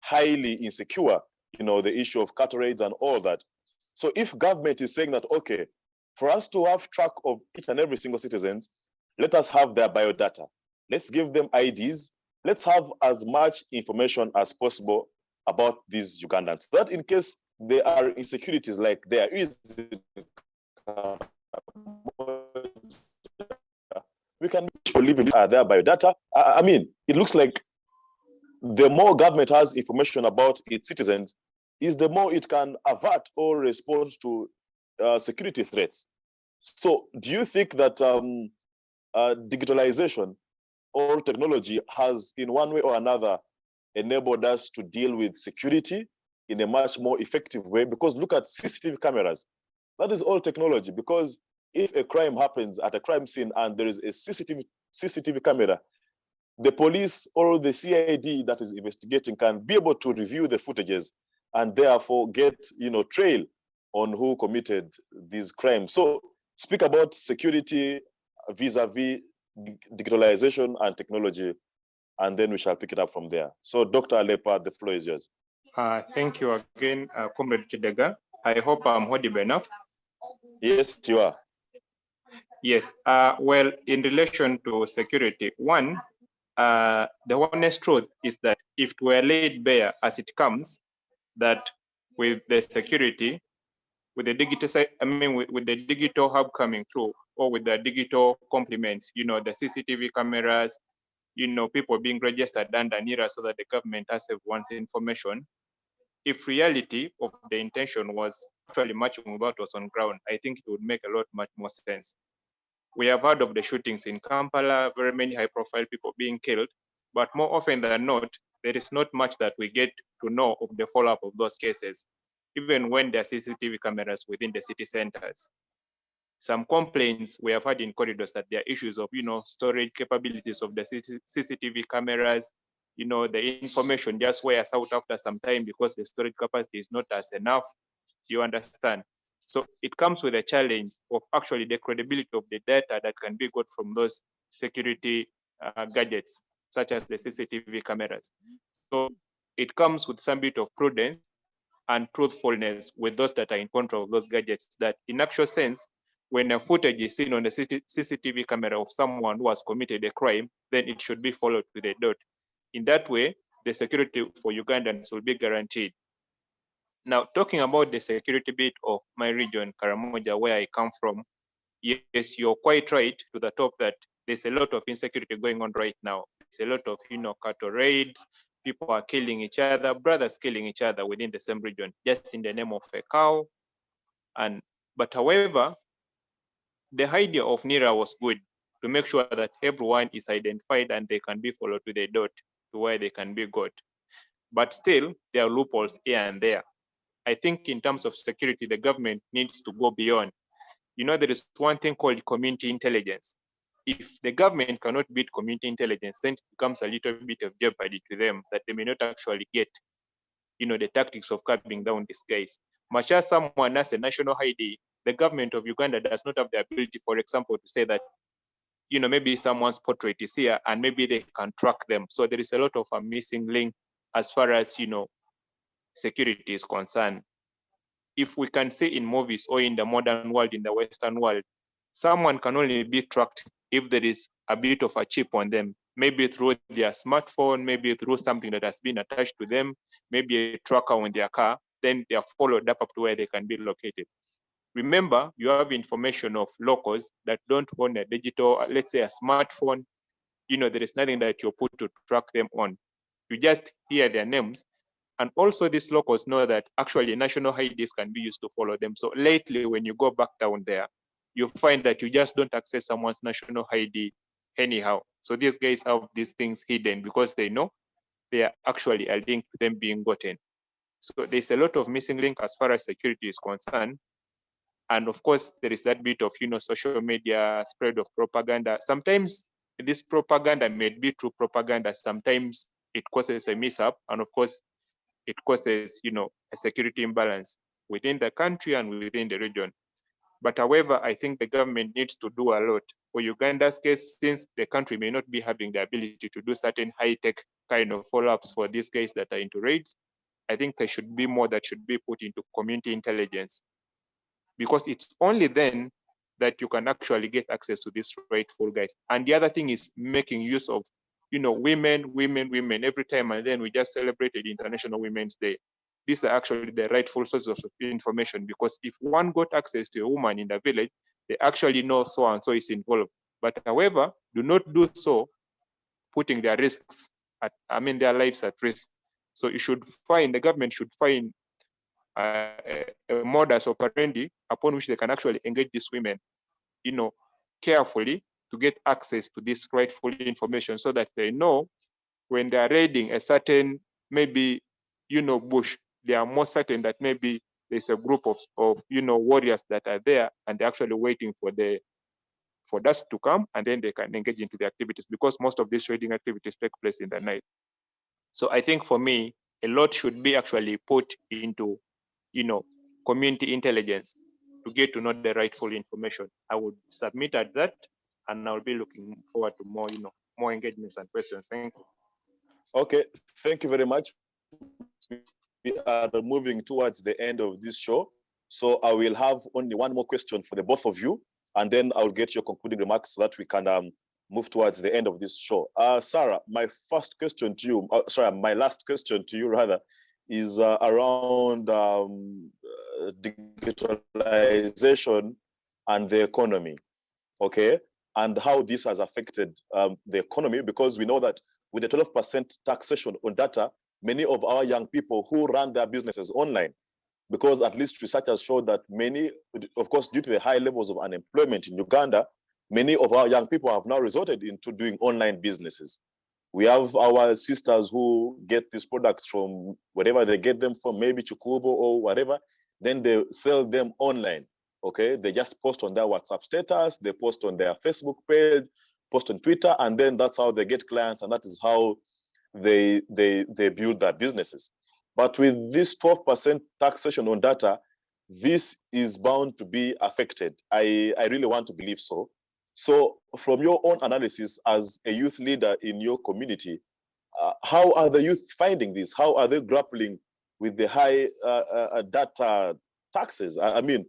highly insecure, you know, the issue of cattle raids and all that. So if government is saying that, okay, for us to have track of each and every single citizen, let us have their biodata. Let's give them IDs. Let's have as much information as possible about these Ugandans. That in case there are insecurities like there is, we can live in their biodata. I mean, it looks like the more government has information about its citizens, is the more it can avert or respond to security threats. So do you think that digitalization or technology has in one way or another enabled us to deal with security in a much more effective way? Because look at CCTV cameras. That is all technology, because if a crime happens at a crime scene and there is a CCTV camera, the police or the CID that is investigating can be able to review the footages and therefore get, you know, trail on who committed these crimes. So speak about security vis-a-vis digitalization and technology, and then we shall pick it up from there. So Dr. Aleper, the floor is yours. Thank you again, Comrade Kidega. I hope I'm audible enough. Yes, you are. Yes, well, in relation to security, one, the honest truth is that if it were laid bare as it comes, that with the security, with the digital, with the digital hub coming through, or with the digital complements, you know, the CCTV cameras, you know, people being registered under NIRA so that the government has everyone's information. If reality of the intention was actually matching with what was on ground, I think it would make a lot much more sense. We have heard of the shootings in Kampala, very many high-profile people being killed, but more often than not, there is not much that we get to know of the follow-up of those cases, even when there are CCTV cameras within the city centers. Some complaints we have had in corridors that there are issues of, you know, storage capabilities of the CCTV cameras, you know, the information just wears out after some time because the storage capacity is not as enough, you understand? So it comes with a challenge of actually the credibility of the data that can be got from those security gadgets, such as the CCTV cameras. So it comes with some bit of prudence and truthfulness with those that are in control of those gadgets, that in actual sense, when a footage is seen on the CCTV camera of someone who has committed a crime, then it should be followed to the dot. In that way, the security for Ugandans will be guaranteed. Now, talking about the security bit of my region, Karamoja, where I come from, yes, you're quite right to the top that there's a lot of insecurity going on right now. There's a lot of, you know, cattle raids, people are killing each other, brothers killing each other within the same region, just in the name of a cow. But however, the idea of NIRA was good, to make sure that everyone is identified and they can be followed to the dot to where they can be got. But still, there are loopholes here and there. I think in terms of security, the government needs to go beyond. You know, there is one thing called community intelligence. If the government cannot beat community intelligence, then it becomes a little bit of jeopardy to them that they may not actually get, you know, the tactics of cutting down these guys. Much as someone has a national ID, the government of Uganda does not have the ability, for example, to say that, you know, maybe someone's portrait is here and maybe they can track them. So there is a lot of a missing link as far as, you know, security is concerned. If we can see in movies or in the modern world, in the Western world, someone can only be tracked if there is a bit of a chip on them, maybe through their smartphone, maybe through something that has been attached to them, maybe a tracker on their car, then they are followed up to where they can be located. Remember, you have information of locals that don't own a digital, let's say a smartphone. You know, there is nothing that you're put to track them on. You just hear their names. And also these locals know that actually national IDs can be used to follow them. So lately, when you go back down there, you find that you just don't access someone's national ID anyhow. So these guys have these things hidden because they know they are actually a link to them being gotten. So there's a lot of missing link as far as security is concerned. And of course, there is that bit of, you know, social media spread of propaganda. Sometimes this propaganda may be true propaganda. Sometimes it causes a mishap. And of course, it causes, you know, a security imbalance within the country and within the region. But however, I think the government needs to do a lot. For Uganda's case, since the country may not be having the ability to do certain high-tech kind of follow-ups for these guys that are into raids, I think there should be more that should be put into community intelligence. Because it's only then that you can actually get access to these rightful guys. And the other thing is making use of, you know, women every time. And then we just celebrated International Women's Day. These are actually the rightful sources of information, because if one got access to a woman in the village, they actually know so and so is involved. But however, do not do so putting their risks at, their lives at risk. So you should find, the government should find a modus operandi upon which they can actually engage these women, you know, carefully to get access to this rightful information, so that they know when they are raiding a certain, maybe, you know, bush, they are more certain that maybe there's a group of you know, warriors that are there and they're actually waiting for dusk to come, and then they can engage into the activities, because most of these raiding activities take place in the night. So I think for me, a lot should be actually put into, you know, community intelligence to get to know the rightful information. I would submit at that, and I'll be looking forward to more, you know, more engagements and questions. Thank you. Okay, thank you very much. We are moving towards the end of this show. So I will have only one more question for the both of you, and then I'll get your concluding remarks so that we can move towards the end of this show. Sarah, my first question to you, my last question to you rather, is around digitalization and the economy, okay? And how this has affected the economy, because we know that with the 12% taxation on data, many of our young people who run their businesses online, because at least research has showed that many, of course, due to the high levels of unemployment in Uganda, many of our young people have now resorted into doing online businesses. We have our sisters who get these products from wherever they get them from, maybe Chukubo or whatever, then they sell them online, okay? They just post on their WhatsApp status, they post on their Facebook page, post on Twitter, and then that's how they get clients, and that is how they build their businesses. But with this 12% taxation on data, this is bound to be affected. I really want to believe so. So from your own analysis as a youth leader in your community, how are the youth finding this? How are they grappling with the high data taxes? I mean,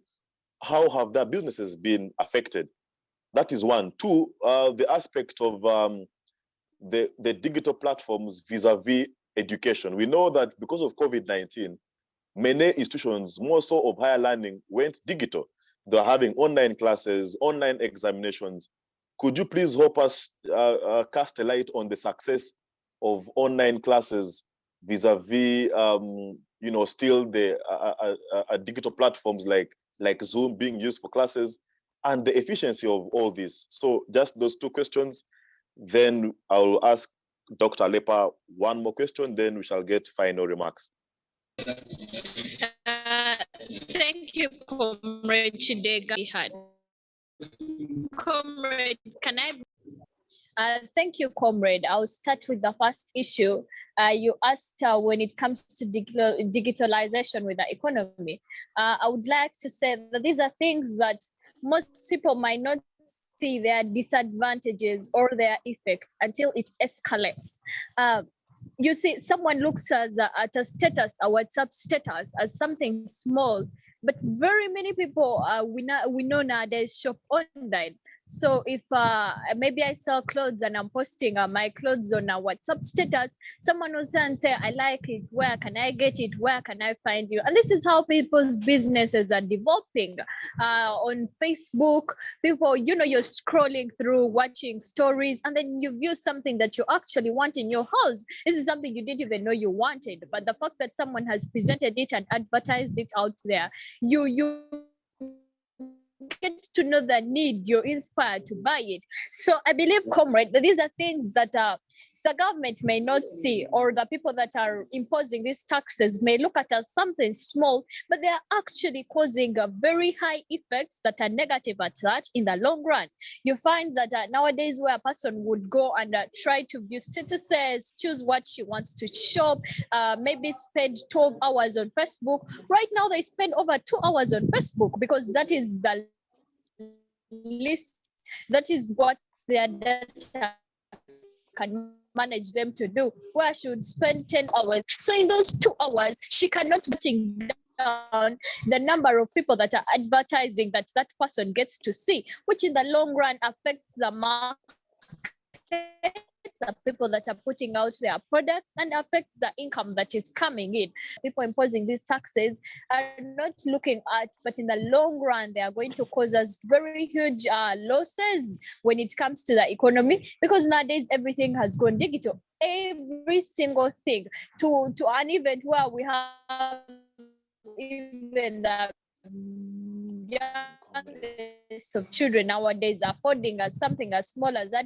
how have their businesses been affected? That is one. Two, the aspect of the digital platforms vis-a-vis education. We know that because of COVID-19, many institutions, more so of higher learning, went digital. They're having online classes, online examinations. Could you please help us cast a light on the success of online classes vis-a-vis, you know, still the digital platforms like Zoom being used for classes, and the efficiency of all this. So just those two questions. Then I'll ask Dr. Aleper one more question, then we shall get final remarks. Thank you, Comrade Kidega. Comrade, can I? Thank you, Comrade. I'll start with the first issue. You asked when it comes to digitalization with the economy. I would like to say that these are things that most people might not see their disadvantages or their effects until it escalates. You see, someone looks at a status, a WhatsApp status, as something small, but very many people we know nowadays shop online. So if maybe I sell clothes and I'm posting my clothes on a WhatsApp status, someone will say, I like it, where can I get it, where can I find you? And this is how people's businesses are developing. On Facebook, people, you know, you're scrolling through, watching stories, and then you view something that you actually want in your house. This is something you didn't even know you wanted, but the fact that someone has presented it and advertised it out there, you get to know the need, you're inspired to buy it. So I believe, Comrade, that these are things that the government may not see, or the people that are imposing these taxes may look at as something small, but they are actually causing a very high effects that are negative at that in the long run. You find that nowadays where a person would go and try to view statuses, choose what she wants to shop, maybe spend 12 hours on Facebook. Right now they spend over 2 hours on Facebook because that is the least, that is what their data can manage them to do, where she would spend 10 hours. So in those 2 hours, she cannot bring down the number of people that are advertising that that person gets to see, which in the long run affects the market, the people that are putting out their products, and affects the income that is coming in. People imposing these taxes are not looking at, but in the long run, they are going to cause us very huge losses when it comes to the economy, because nowadays everything has gone digital. Every single thing, to an event where we have even the youngest of children nowadays affording us something as small as that.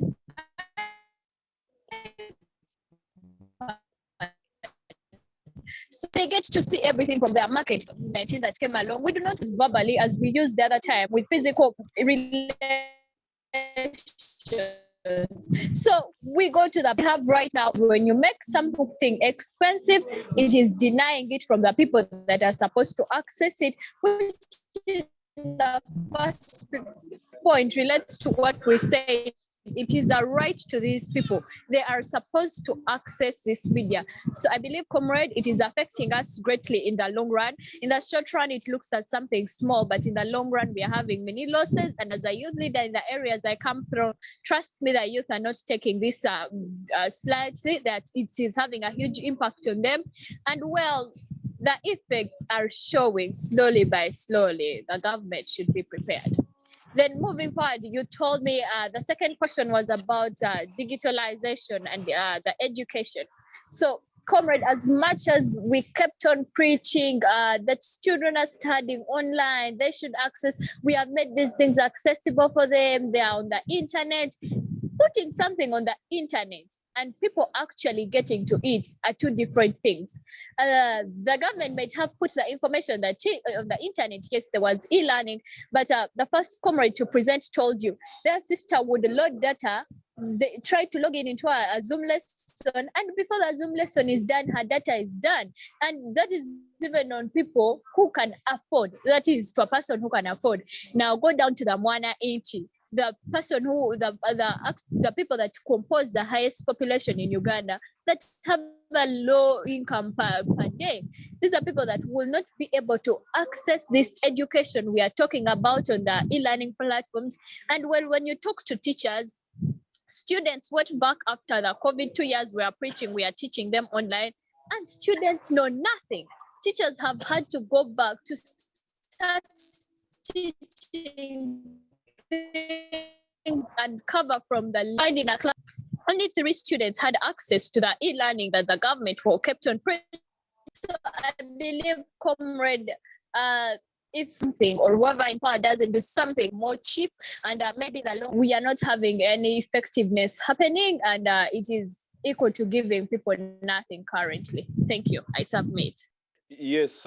So they get to see everything from their market. 19 that came along. We do not use verbally as we used the other time with physical relations. So we go to the we have right now. When you make something expensive, it is denying it from the people that are supposed to access it, which is the first point relates to what we say. It is a right to these people. They are supposed to access this media. So I believe, Comrade, it is affecting us greatly in the long run. In the short run, it looks at something small, but in the long run, we are having many losses. And as a youth leader in the areas I come from, trust me, the youth are not taking this slightly, that it is having a huge impact on them. And well, the effects are showing slowly by slowly. The government should be prepared. Then moving forward, you told me the second question was about digitalization and the education. So, Comrade, as much as we kept on preaching that children are studying online, they should access, we have made these things accessible for them, they are on the internet. Putting something on the internet and people actually getting to it are two different things. The government might have put the information that on the internet, yes, there was e-learning, but the first Comrade to present told you their sister would load data, they try to log in into a Zoom lesson, and before the Zoom lesson is done, her data is done. And that is even on people who can afford, that is to a person who can afford. Now go down to the Mwana Inchi, the person who, the people that compose the highest population in Uganda that have a low income per day. These are people that will not be able to access this education we are talking about on the e-learning platforms. And when you talk to teachers, students went back after the COVID 2 years we are preaching, we are teaching them online, and students know nothing. Teachers have had to go back to start teaching things and cover from the line in a class. only 3 students had access to the e-learning that the government will kept on printing. So I believe, comrade, if something or whoever in power doesn't do something more cheap, and maybe we are not having any effectiveness happening, and it is equal to giving people nothing currently. Thank you. I submit. Yes,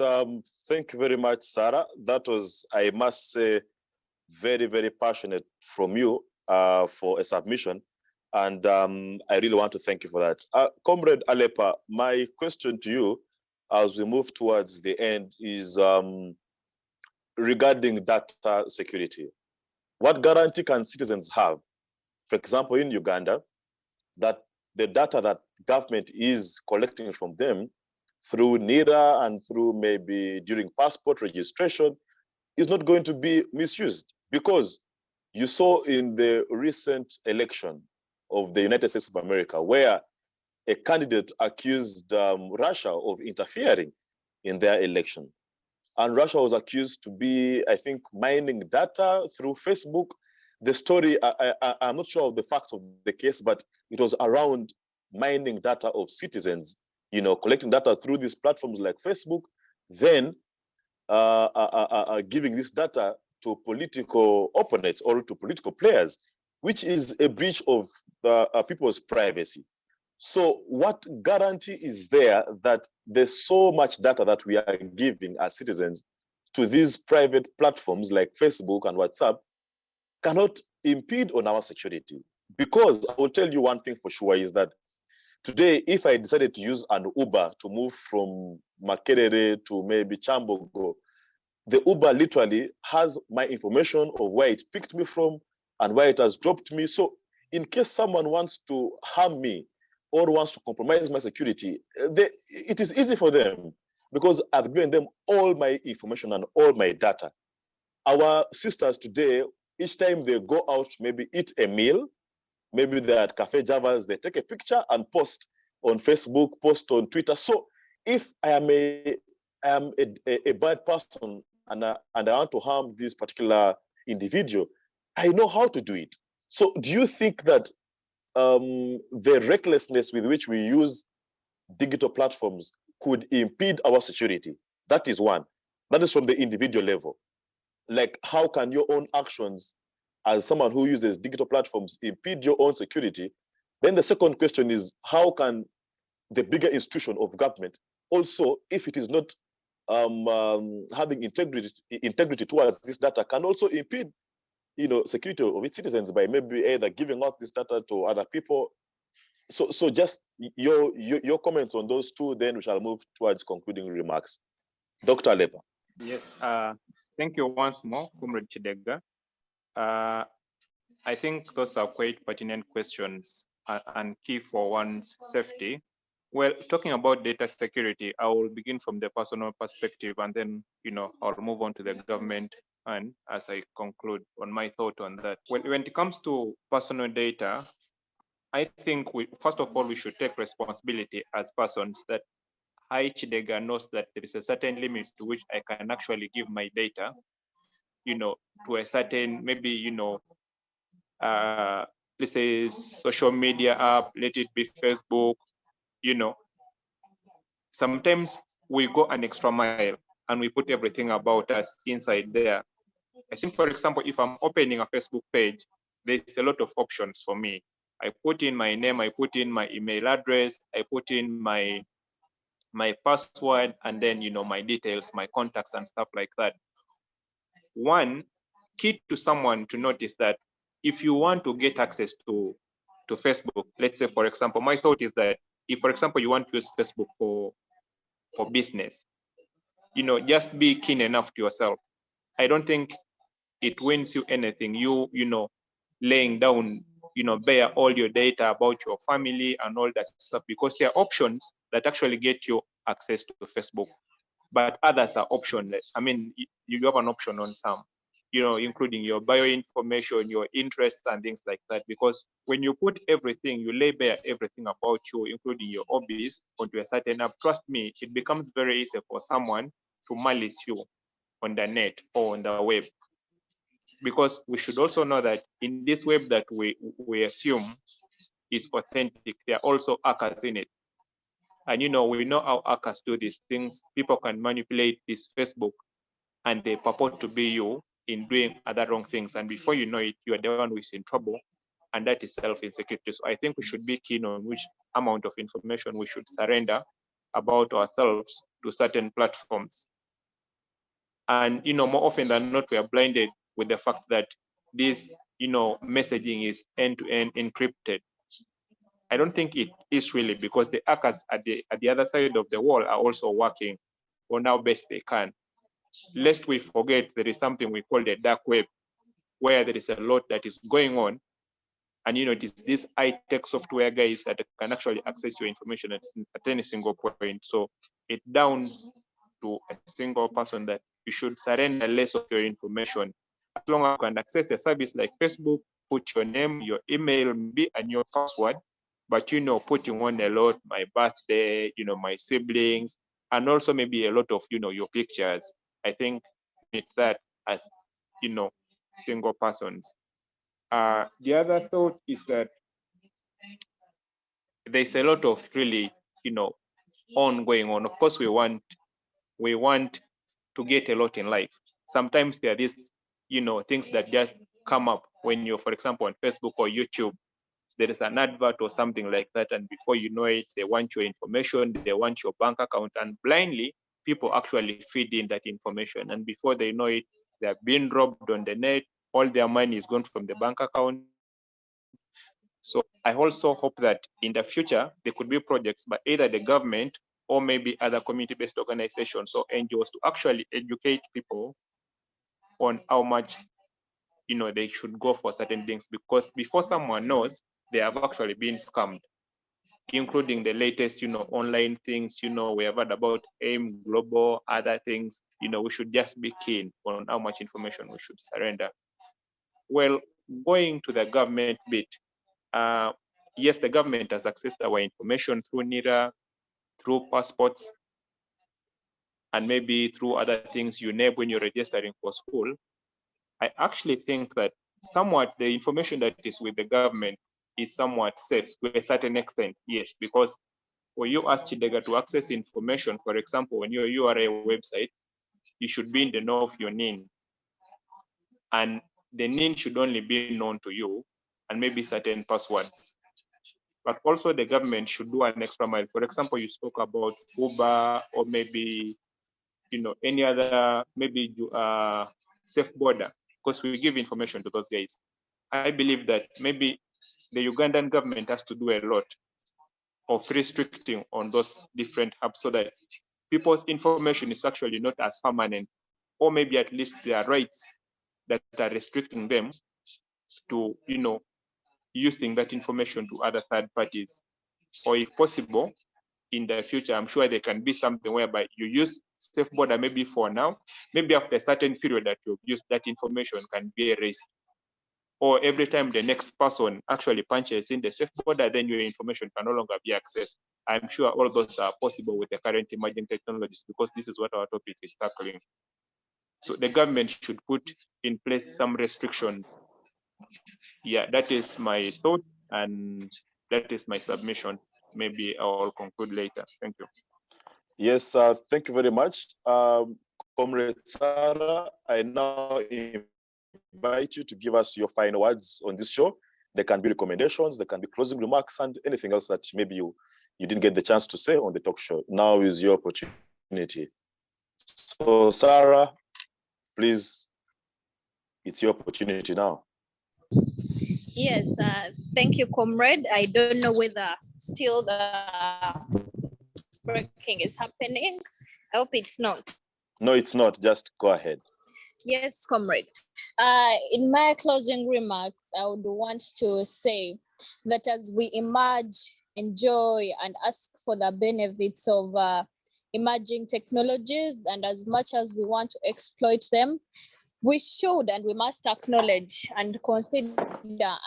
thank you very much, Sarah. That was, I must say, very, very passionate from you for a submission. And I really want to thank you for that. Comrade Aleper, my question to you as we move towards the end is regarding data security. What guarantee can citizens have, for example, in Uganda, that the data that government is collecting from them through NIRA and through maybe during passport registration is not going to be misused? Because you saw in the recent election of the United States of America, where a candidate accused Russia of interfering in their election. And Russia was accused to be, I think, mining data through Facebook. The story, I'm not sure of the facts of the case, but it was around mining data of citizens, collecting data through these platforms like Facebook, then giving this data to political opponents or to political players, which is a breach of people's privacy. So what guarantee is there that there's so much data that we are giving as citizens to these private platforms like Facebook and WhatsApp cannot impede on our security? Because I will tell you one thing for sure is that today, if I decided to use an Uber to move from Makerere to maybe Chambogo, the Uber literally has my information of where it picked me from and where it has dropped me. So in case someone wants to harm me or wants to compromise my security, it is easy for them because I've given them all my information and all my data. Our sisters today, each time they go out, maybe eat a meal, maybe they're at Cafe Javas, they take a picture and post on Facebook, post on Twitter. So if I am a bad person and I want to harm this particular individual, I know how to do it. So do you think that the recklessness with which we use digital platforms could impede our security? That is one. That is from the individual level. Like, how can your own actions as someone who uses digital platforms impede your own security? Then the second question is, how can the bigger institution of government also, if it is not having integrity towards this data, can also impede security of its citizens by maybe either giving out this data to other people? So just your comments on those two, then we shall move towards concluding remarks. Dr. Aleper. Yes, thank you once more, Comrade Kidega. I think those are quite pertinent questions and key for one's safety. Well, talking about data security, I will begin from the personal perspective and then, I'll move on to the government and as I conclude on my thought on that. When it comes to personal data, I think first of all, we should take responsibility as persons that Kidega knows that there is a certain limit to which I can actually give my data, to a certain, maybe, let's say social media app, let it be Facebook, sometimes we go an extra mile and we put everything about us inside there. I think, for example, if I'm opening a Facebook page, there's a lot of options for me. I put in my name, I put in my email address, I put in my password, and then, my details, my contacts and stuff like that. One key to someone to notice that if you want to get access to Facebook, let's say, for example, my thought is that if, for example, you want to use Facebook for business, just be keen enough to yourself. I don't think it wins you anything, laying down, bare all your data about your family and all that stuff, because there are options that actually get you access to Facebook, but others are optionless. I mean, you have an option on some, including your bio information, your interests and things like that. Because when you put everything, you lay bare everything about you, including your hobbies, onto a certain app, trust me, it becomes very easy for someone to malice you on the net or on the web. Because we should also know that in this web that we assume, is authentic. There are also hackers in it. And we know how hackers do these things. People can manipulate this Facebook and they purport to be you in doing other wrong things. And before you know it, you are the one who is in trouble. And that is self-insecurity. So I think we should be keen on which amount of information we should surrender about ourselves to certain platforms. And more often than not, we are blinded with the fact that this messaging is end-to-end encrypted. I don't think it is really, because the hackers at the other side of the wall are also working on how best they can. Lest we forget, there is something we call the dark web, where there is a lot that is going on. And it is these high-tech software guys that can actually access your information at any single point. So it downs to a single person that you should surrender less of your information. As long as you can access a service like Facebook, put your name, your email, maybe, and your password, but putting on a lot, my birthday, my siblings, and also maybe a lot of your pictures. I think that as single persons. The other thought is that there's a lot of really ongoing on. Of course, we want to get a lot in life. Sometimes there are these things that just come up when you're, for example, on Facebook or YouTube. There is an advert or something like that, and before you know it, they want your information, they want your bank account, and blindly people actually feed in that information, and before they know it, they have been robbed on the net. All their money is gone from the bank account. So I also hope that in the future there could be projects by either the government or maybe other community-based organizations or NGOs to actually educate people on how much they should go for certain things, because before someone knows, they have actually been scammed, including the latest online things. We have heard about AIM Global, other things. We should just be keen on how much information we should surrender. Well, going to the government bit, yes, the government has accessed our information through NIRA, through passports, and maybe through other things you name when you're registering for school. I actually think that somewhat the information that is with the government is somewhat safe to a certain extent, yes, because when you ask Kidega to access information, for example, when your URL website, you should be in the know of your NIN. And the NIN should only be known to you and maybe certain passwords. But also the government should do an extra mile. For example, you spoke about Uber or maybe, any other, maybe safe border, because we give information to those guys. I believe that maybe the Ugandan government has to do a lot of restricting on those different hubs so that people's information is actually not as permanent, or maybe at least their rights that are restricting them to, using that information to other third parties. Or if possible, in the future, I'm sure there can be something whereby you use safe border maybe for now, maybe after a certain period that you've used, that information can be erased. Or every time the next person actually punches in the safe border, then your information can no longer be accessed. I'm sure all those are possible with the current emerging technologies, because this is what our topic is tackling. So the government should put in place some restrictions. Yeah, that is my thought, and that is my submission. Maybe I'll conclude later. Thank you. Yes, thank you very much. Comrade Sarah, I now invite you to give us your final words on this show. There can be recommendations, there can be closing remarks, and anything else that maybe you didn't get the chance to say on the talk show. Now is your opportunity. So Sarah, please, it's your opportunity now. Yes, thank you, comrade. I don't know whether still the breaking is happening. I hope it's not. No, it's not. Just go ahead. Yes, comrade. In my closing remarks, I would want to say that as we emerge, enjoy, and ask for the benefits of emerging technologies, and as much as we want to exploit them, we should and we must acknowledge and consider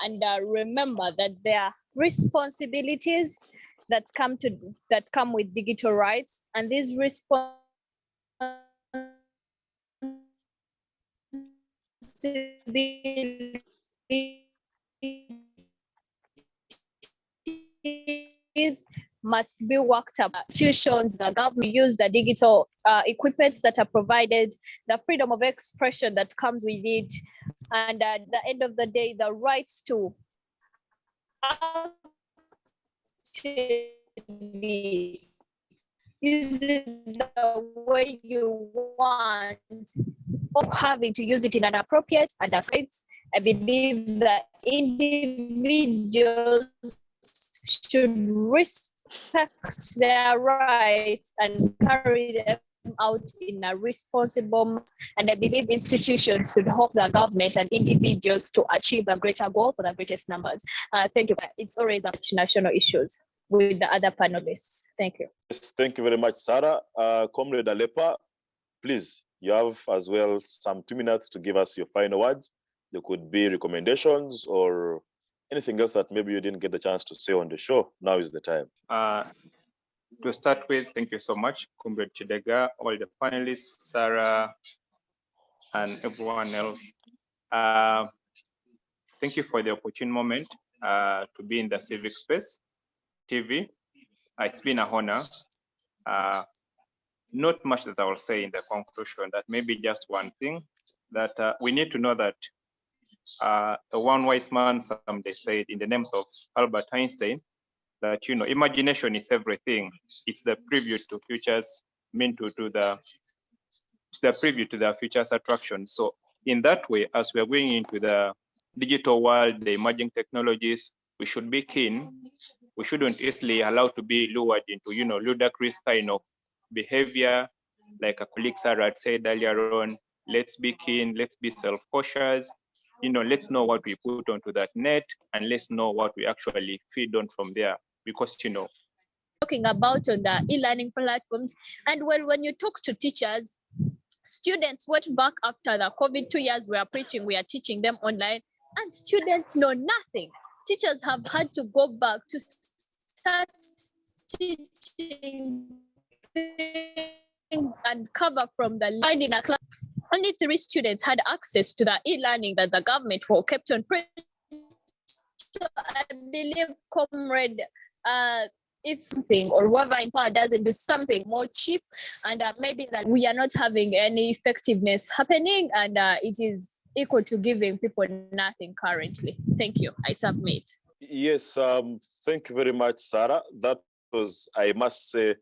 and remember that there are responsibilities that come with digital rights, and these responsibilities must be worked up. Institutions, the government use the digital equipments that are provided, the freedom of expression that comes with it, and at the end of the day, the rights to use it the way you want, or having to use it in an appropriate and rights. I believe that individuals should respect their rights and carry them out in a responsible manner. And I believe institutions should help the government and individuals to achieve a greater goal for the greatest numbers. Thank you. It's always national issues with the other panelists. Thank you. Yes, thank you very much, Sarah. Comrade Aleper, please, you have as well some 2 minutes to give us your final words. There could be recommendations or anything else that maybe you didn't get the chance to say on the show. Now is the time. To start with, thank you so much, Comrade Kidega, all the panelists, Sarah, and everyone else. Thank you for the opportune moment to be in the civic space, TV. It's been an honor. Not much that I will say in the conclusion, that maybe just one thing, that we need to know that one wise man someday said in the names of Albert Einstein, that, you know, imagination is everything. It's the preview to futures, it's the preview to the futures attraction. So in that way, as we are going into the digital world, the emerging technologies, we should be keen. We shouldn't easily allow to be lured into, you know, ludicrous kind of behavior. Like a colleague Sarah had said earlier on, let's be keen, let's be self-cautious. You know, let's know what we put onto that net, and let's know what we actually feed on from there. Because, you know, talking about on the e-learning platforms, and when you talk to teachers, students went back after the COVID 2 years we are preaching, we are teaching them online, and students know nothing. Teachers have had to go back to start teaching things and cover from the line in a class. Only 3 students had access to the e-learning that the government kept on preaching. So I believe, comrade, if something or whoever in power doesn't do something more cheap, and maybe that we are not having any effectiveness happening, and it is equal to giving people nothing currently. Thank you. I submit. Yes, thank you very much, Sarah. That was, I must say,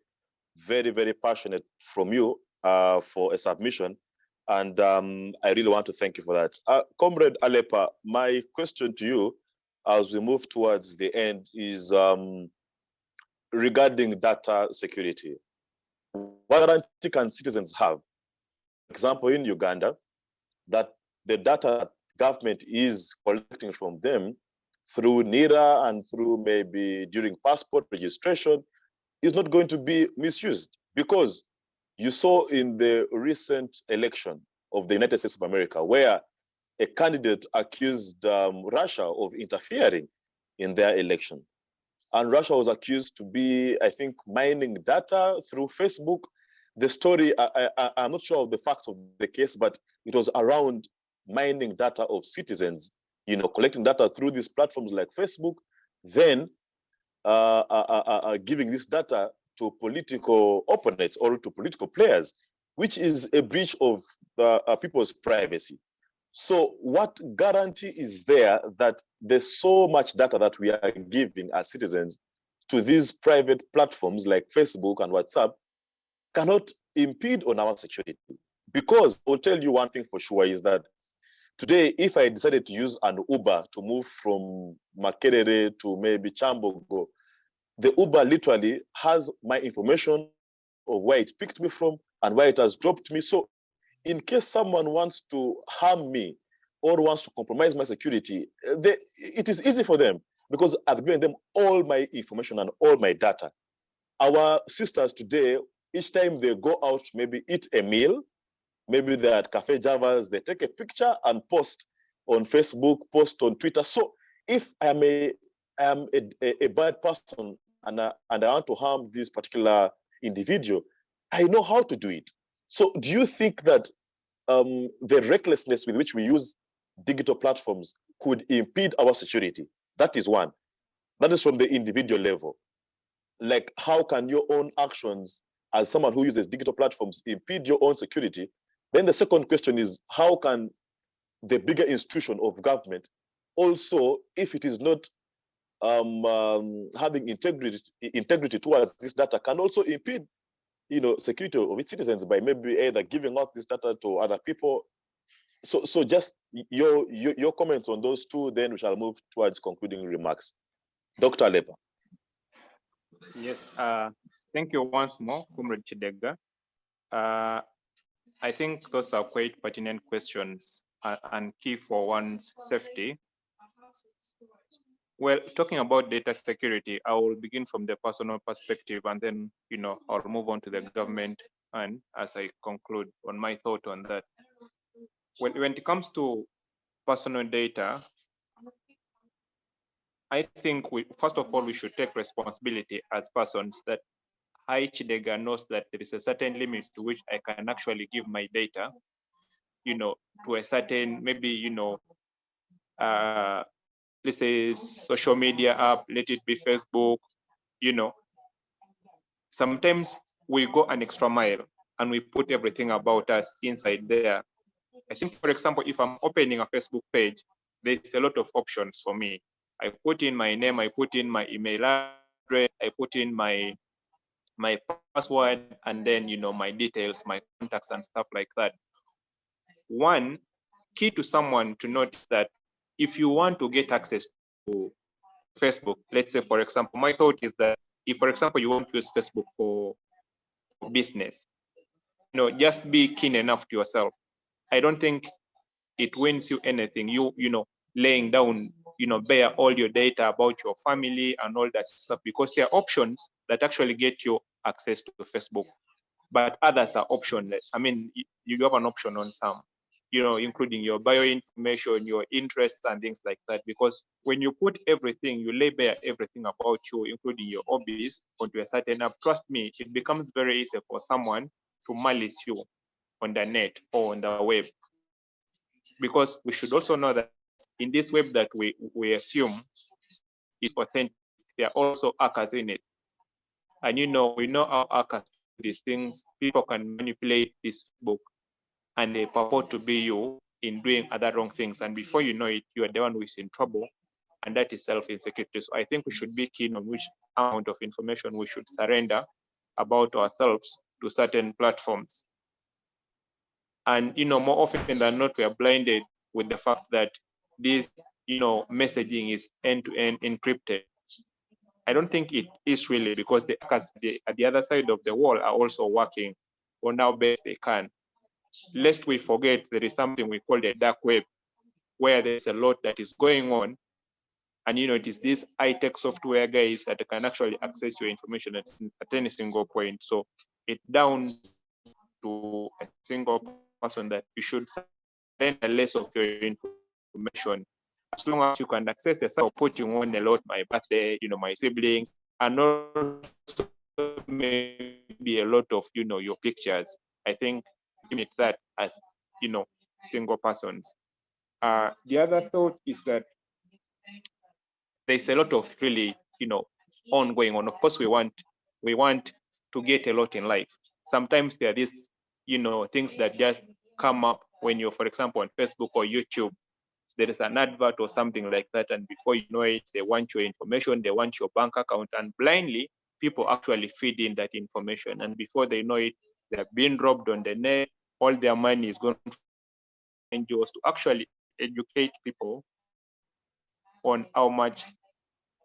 very, very passionate from you for a submission. And I really want to thank you for that. Comrade Aleper, my question to you as we move towards the end is regarding data security. What guarantee can citizens have? For example, in Uganda, that the data government is collecting from them through NIRA and through maybe during passport registration is not going to be misused, because you saw in the recent election of the United States of America, where a candidate accused Russia of interfering in their election. And Russia was accused to be, I think, mining data through Facebook. The story, I'm not sure of the facts of the case, but it was around mining data of citizens, you know, collecting data through these platforms like Facebook, then giving this data to political opponents or to political players, which is a breach of people's privacy. So what guarantee is there that there's so much data that we are giving as citizens to these private platforms like Facebook and WhatsApp cannot impede on our security? Because I'll tell you one thing for sure is that today, if I decided to use an Uber to move from Makerere to maybe Chambogo, the Uber literally has my information of where it picked me from and where it has dropped me. So in case someone wants to harm me or wants to compromise my security, it is easy for them because I've given them all my information and all my data. Our sisters today, each time they go out to maybe eat a meal, maybe they're at Cafe Javas, they take a picture and post on Facebook, post on Twitter. So if I am a bad person and I want to harm this particular individual, I know how to do it. So do you think that the recklessness with which we use digital platforms could impede our security? That is one. That is from the individual level. Like, how can your own actions as someone who uses digital platforms impede your own security? Then the second question is, how can the bigger institution of government also, if it is not having integrity towards this data, can also impede, security of its citizens by maybe either giving out this data to other people. So just your comments on those two, then we shall move towards concluding remarks. Dr. Aleper. Yes, thank you once more, Comrade Kidega. I think those are quite pertinent questions and key for one's safety. Well, talking about data security, I will begin from the personal perspective, and then, I'll move on to the government, and as I conclude on my thought on that. When it comes to personal data, I think first of all, we should take responsibility as persons that Kidega knows that there is a certain limit to which I can actually give my data, to a certain, maybe, let's say social media app, let it be Facebook, sometimes we go an extra mile and we put everything about us inside there. I think, for example, if I'm opening a Facebook page, there's a lot of options for me. I put in my name, I put in my email address, I put in my password, and then, my details, my contacts and stuff like that. One key to someone to note that if you want to get access to Facebook, let's say, for example, my thought is that if, for example, you want to use Facebook for business, just be keen enough to yourself. I don't think it wins you anything. Laying down, bare all your data about your family and all that stuff, because there are options that actually get you access to Facebook, but others are optionless. I mean, you have an option on some, including your bio information, your interests and things like that. Because when you put everything, you lay bare everything about you, including your hobbies, onto a certain app, trust me, it becomes very easy for someone to malice you on the net or on the web. Because we should also know that in this web that we assume is authentic, there are also hackers in it. And we know how hackers do these things. People can manipulate this book and they purport to be you in doing other wrong things. And before you know it, you are the one who is in trouble. And that is self-insecurity. So I think we should be keen on which amount of information we should surrender about ourselves to certain platforms. And, more often than not, we are blinded with the fact that this, messaging is end-to-end encrypted. I don't think it is really, because the hackers at the other side of the wall are also working on how best they can. Lest we forget, there is something we call the dark web, where there's a lot that is going on. And, it is these high-tech software guys that can actually access your information at any single point. So it's down to a single person that you should surrender less of your information, as long as you can access the site, putting on a lot, my birthday, my siblings, and also maybe a lot of, your pictures. I think limit that as, single persons. The other thought is that there's a lot of really, ongoing on. Of course, we want to get a lot in life. Sometimes there are these, things that just come up when you're, for example, on Facebook or YouTube. There is an advert or something like that, and before you know it, they want your information, they want your bank account, and blindly, people actually feed in that information. And before they know it, they're being robbed on the net. All their money is going to NGOs to actually educate people on how much,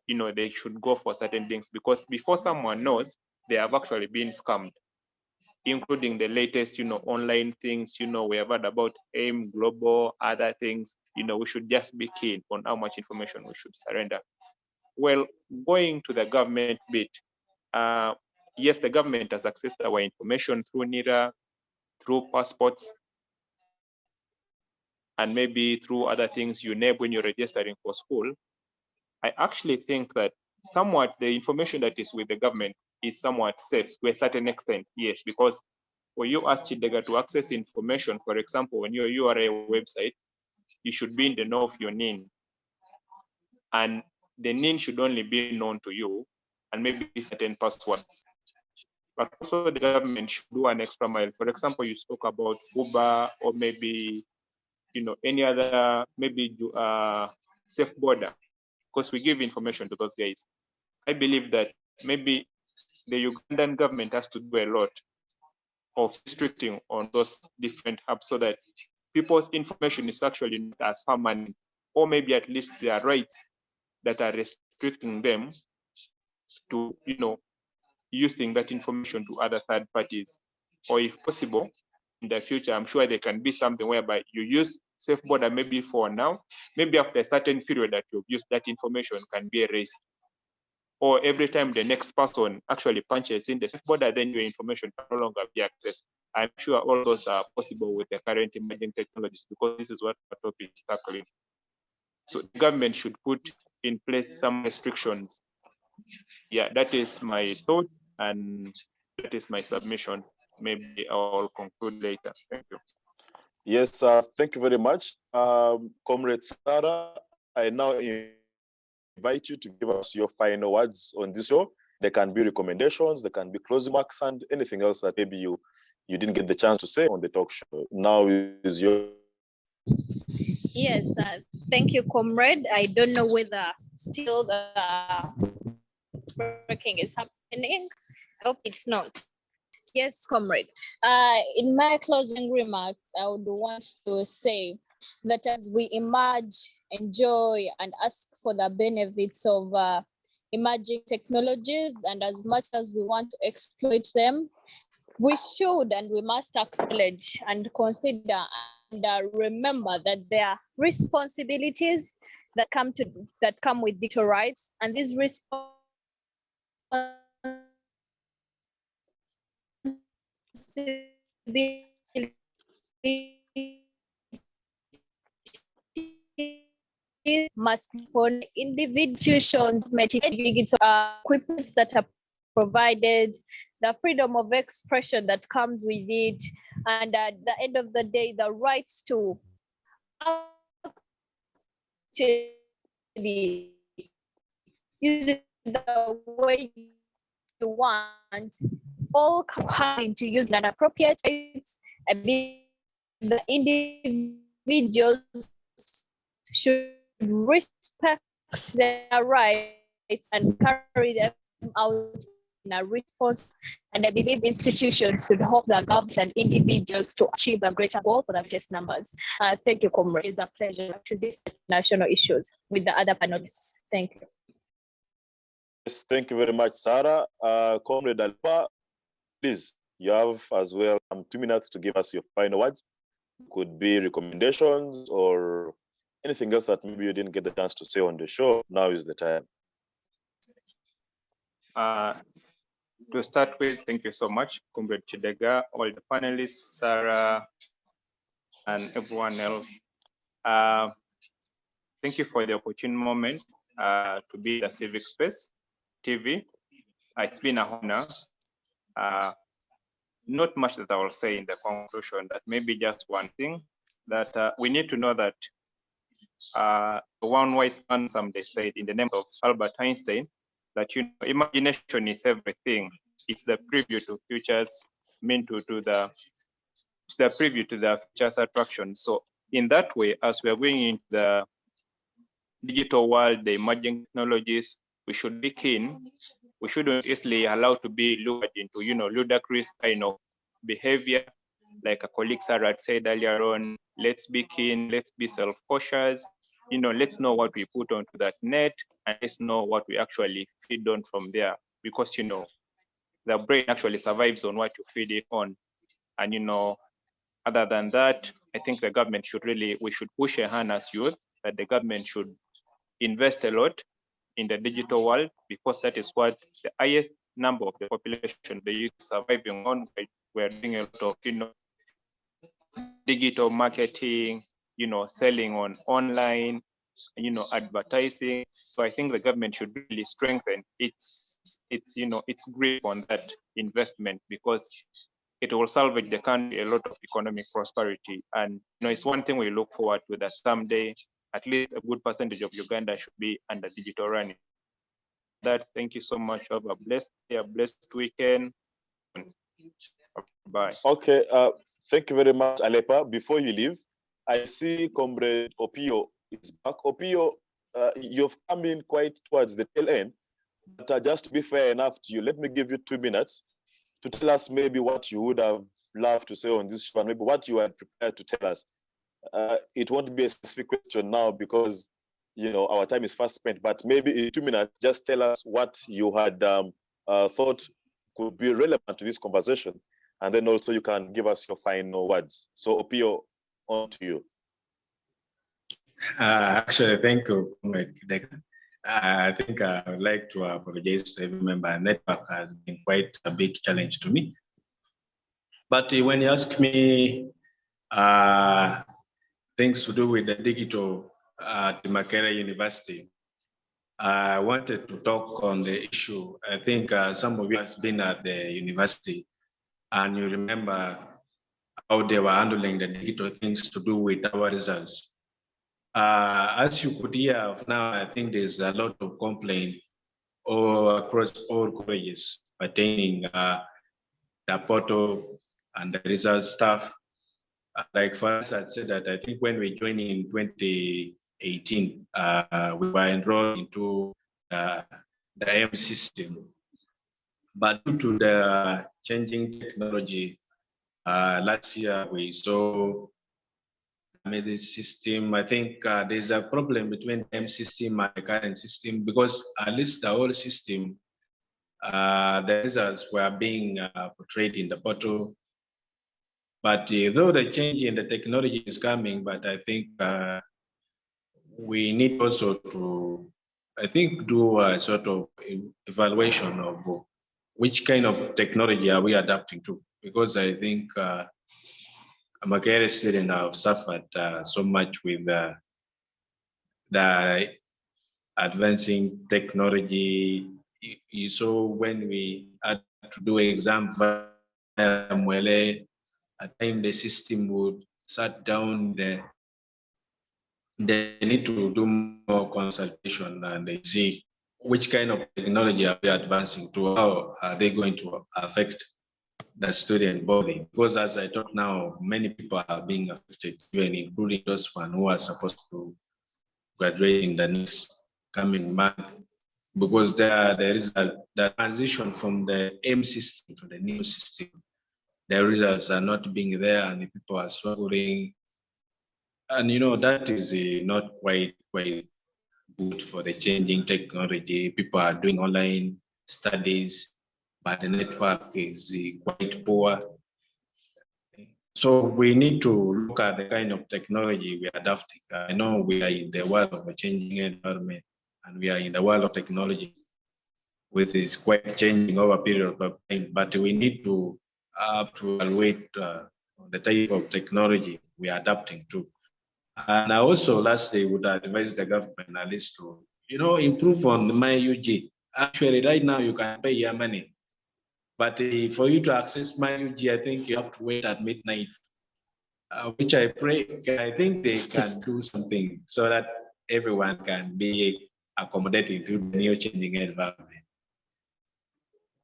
they should go for certain things, because before someone knows, they have actually been scammed, including the latest, online things, we have heard about AIM, Global, other things. We should just be keen on how much information we should surrender. Well, going to the government bit, yes, the government has accessed our information through NIRA, through passports, and maybe through other things you name when you're registering for school. I actually think that somewhat the information that is with the government is somewhat safe to a certain extent, yes, because when you ask Kidega to access information, for example, on your URL website, you should be in the know of your name. And the NIN should only be known to you and maybe certain passwords. But also the government should do an extra mile. For example, you spoke about Uber or maybe, any other, maybe safe border, because we give information to those guys. I believe that maybe the Ugandan government has to do a lot of restricting on those different hubs so that people's information is actually not as permanent, or maybe at least their rights that are restricting them to, using that information to other third parties. Or if possible, in the future, I'm sure there can be something whereby you use safe border maybe for now, maybe after a certain period that you've used, that information can be erased. Or every time the next person actually punches in the safe border, then your information can no longer be accessed. I'm sure all those are possible with the current emerging technologies, because this is what our topic is tackling. So the government should put in place some restrictions. Yeah, that is my thought, and that is my submission. Maybe I'll conclude later. Thank you. Yes, thank you very much. Comrade Sarah, I now invite you to give us your final words on this show. There can be recommendations, there can be closing marks, and anything else that maybe you didn't get the chance to say on the talk show. Now is your... Yes, thank you, comrade. I don't know whether still the working is happening. I hope it's not. Yes, comrade. In my closing remarks, I would want to say that as we emerge, enjoy, and ask for the benefits of emerging technologies, and as much as we want to exploit them, we should and we must acknowledge and consider and remember that there are responsibilities that come with digital rights, and these responsibilities must be on individuals, equipment that are provided, the freedom of expression that comes with it, and at the end of the day, the rights to actually use it the way you want, all having to use an appropriate rights. I believe the individuals should respect their rights and carry them out in a response. And I believe institutions should help the government and individuals to achieve a greater goal for the greatest numbers. Thank you, comrade. It's a pleasure to discuss national issues with the other panelists. Thank you. Yes, thank you very much, Sarah. Comrade Aleper, please, you have as well 2 minutes to give us your final words. Could be recommendations or anything else that maybe you didn't get the chance to say on the show. Now is the time. To start with, thank you so much, Comrade Kidega, all the panelists, Sarah, and everyone else. Thank you for the opportune moment to be in the Civic Space TV. It's been an honor. Not much that I will say in the conclusion, that maybe just one thing, that we need to know that one wise man someday said in the name of Albert Einstein, that imagination is everything. It's the preview to futures, it's the preview to the futures attraction. So in that way, as we are going into the digital world, the emerging technologies, we should be keen. We shouldn't easily allow to be lured into, ludicrous kind of behavior. Like a colleague Sarah said earlier on, let's be keen, let's be self-cautious. Let's know what we put onto that net, and let's know what we actually feed on from there. Because, the brain actually survives on what you feed it on. And, other than that, I think the government we should push a hand as youth, that the government should invest a lot in the digital world, because that is what the highest number of the population, the youth, surviving on. We're doing a lot of, digital marketing, selling on online, advertising. So I think the government should really strengthen its grip on that investment, because it will salvage the country a lot of economic prosperity. And it's one thing we look forward to, that someday at least a good percentage of Uganda should be under digital running. Thank you so much. Have a blessed day, a blessed weekend. Bye. Okay, thank you very much, Aleper. Before you leave, I see Comrade Opiyo is back. Opiyo, you've come in quite towards the tail end, but just to be fair enough to you, let me give you 2 minutes to tell us maybe what you would have loved to say on this show, and maybe what you are prepared to tell us. It won't be a specific question now because our time is fast spent, but maybe in 2 minutes, just tell us what you had thought could be relevant to this conversation, and then also you can give us your final words. So Opiyo, on to you. Actually, thank you, Kidega. I think I would like to apologize to every member. Network has been quite a big challenge to me. But when you ask me things to do with the digital at Makerere University, I wanted to talk on the issue. I think some of you have been at the university and you remember how they were handling the digital things to do with our results. As you could hear of now, I think there's a lot of complaint across all colleges pertaining the portal and the result stuff. Like for us, I'd say that I think when we joined in 2018, we were enrolled into the M system. But due to the changing technology, last year we saw this system. I think there's a problem between the M system and the current system because at least the old system, the results were being portrayed in the portal. But though the change in the technology is coming, but I think we need also to, I think, do a sort of evaluation of which kind of technology are we adapting to? Because I think Makerere students have suffered so much with the advancing technology. You saw when we had to do exam via Mwele, at time the system would shut down. They need to do more consultation and they see which kind of technology are we advancing to, how are they going to affect the student body. Because as I talk now, many people are being affected, even including those ones who are supposed to graduate in the next coming month. Because there is the transition from the M system to the new system. The results are not being there and the people are struggling. And that is not quite good for the changing technology. People are doing online studies, but the network is quite poor. So we need to look at the kind of technology we are adopting. I know we are in the world of a changing environment and we are in the world of technology, which is quite changing over a period of time, but we need to evaluate the type of technology we are adapting to. And I also lastly would advise the government at least to, improve on the MyUG. Actually, right now you can pay your money, but for you to access MyUG, I think you have to wait at midnight, which I think they can do something so that everyone can be accommodated to the new changing environment.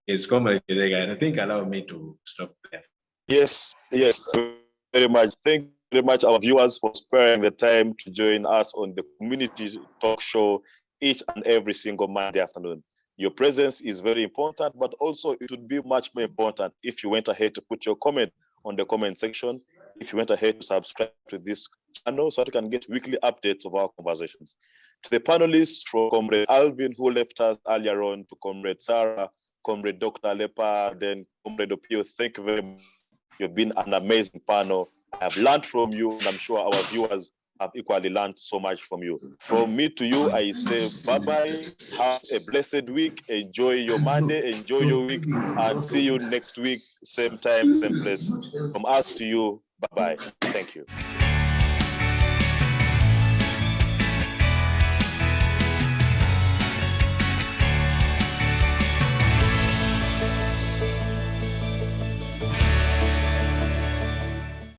It's complicated, and I think allow me to stop there. Yes, very much. Thank you very much, our viewers, for sparing the time to join us on the community talk show each and every single Monday afternoon. Your presence is very important, but also it would be much more important if you went ahead to put your comment on the comment section, if you went ahead to subscribe to this channel so that you can get weekly updates of our conversations. To the panelists, from Comrade Alvin, who left us earlier on, to Comrade Sarah, Comrade Dr. Aleper, then Comrade Opiyo, thank you very much. You've been an amazing panel. I have learned from you, and I'm sure our viewers have equally learned so much from you. From me to you, I say bye-bye. Have a blessed week. Enjoy your Monday, enjoy your week, and see you next week, same time, same place. From us to you, bye-bye. Thank you.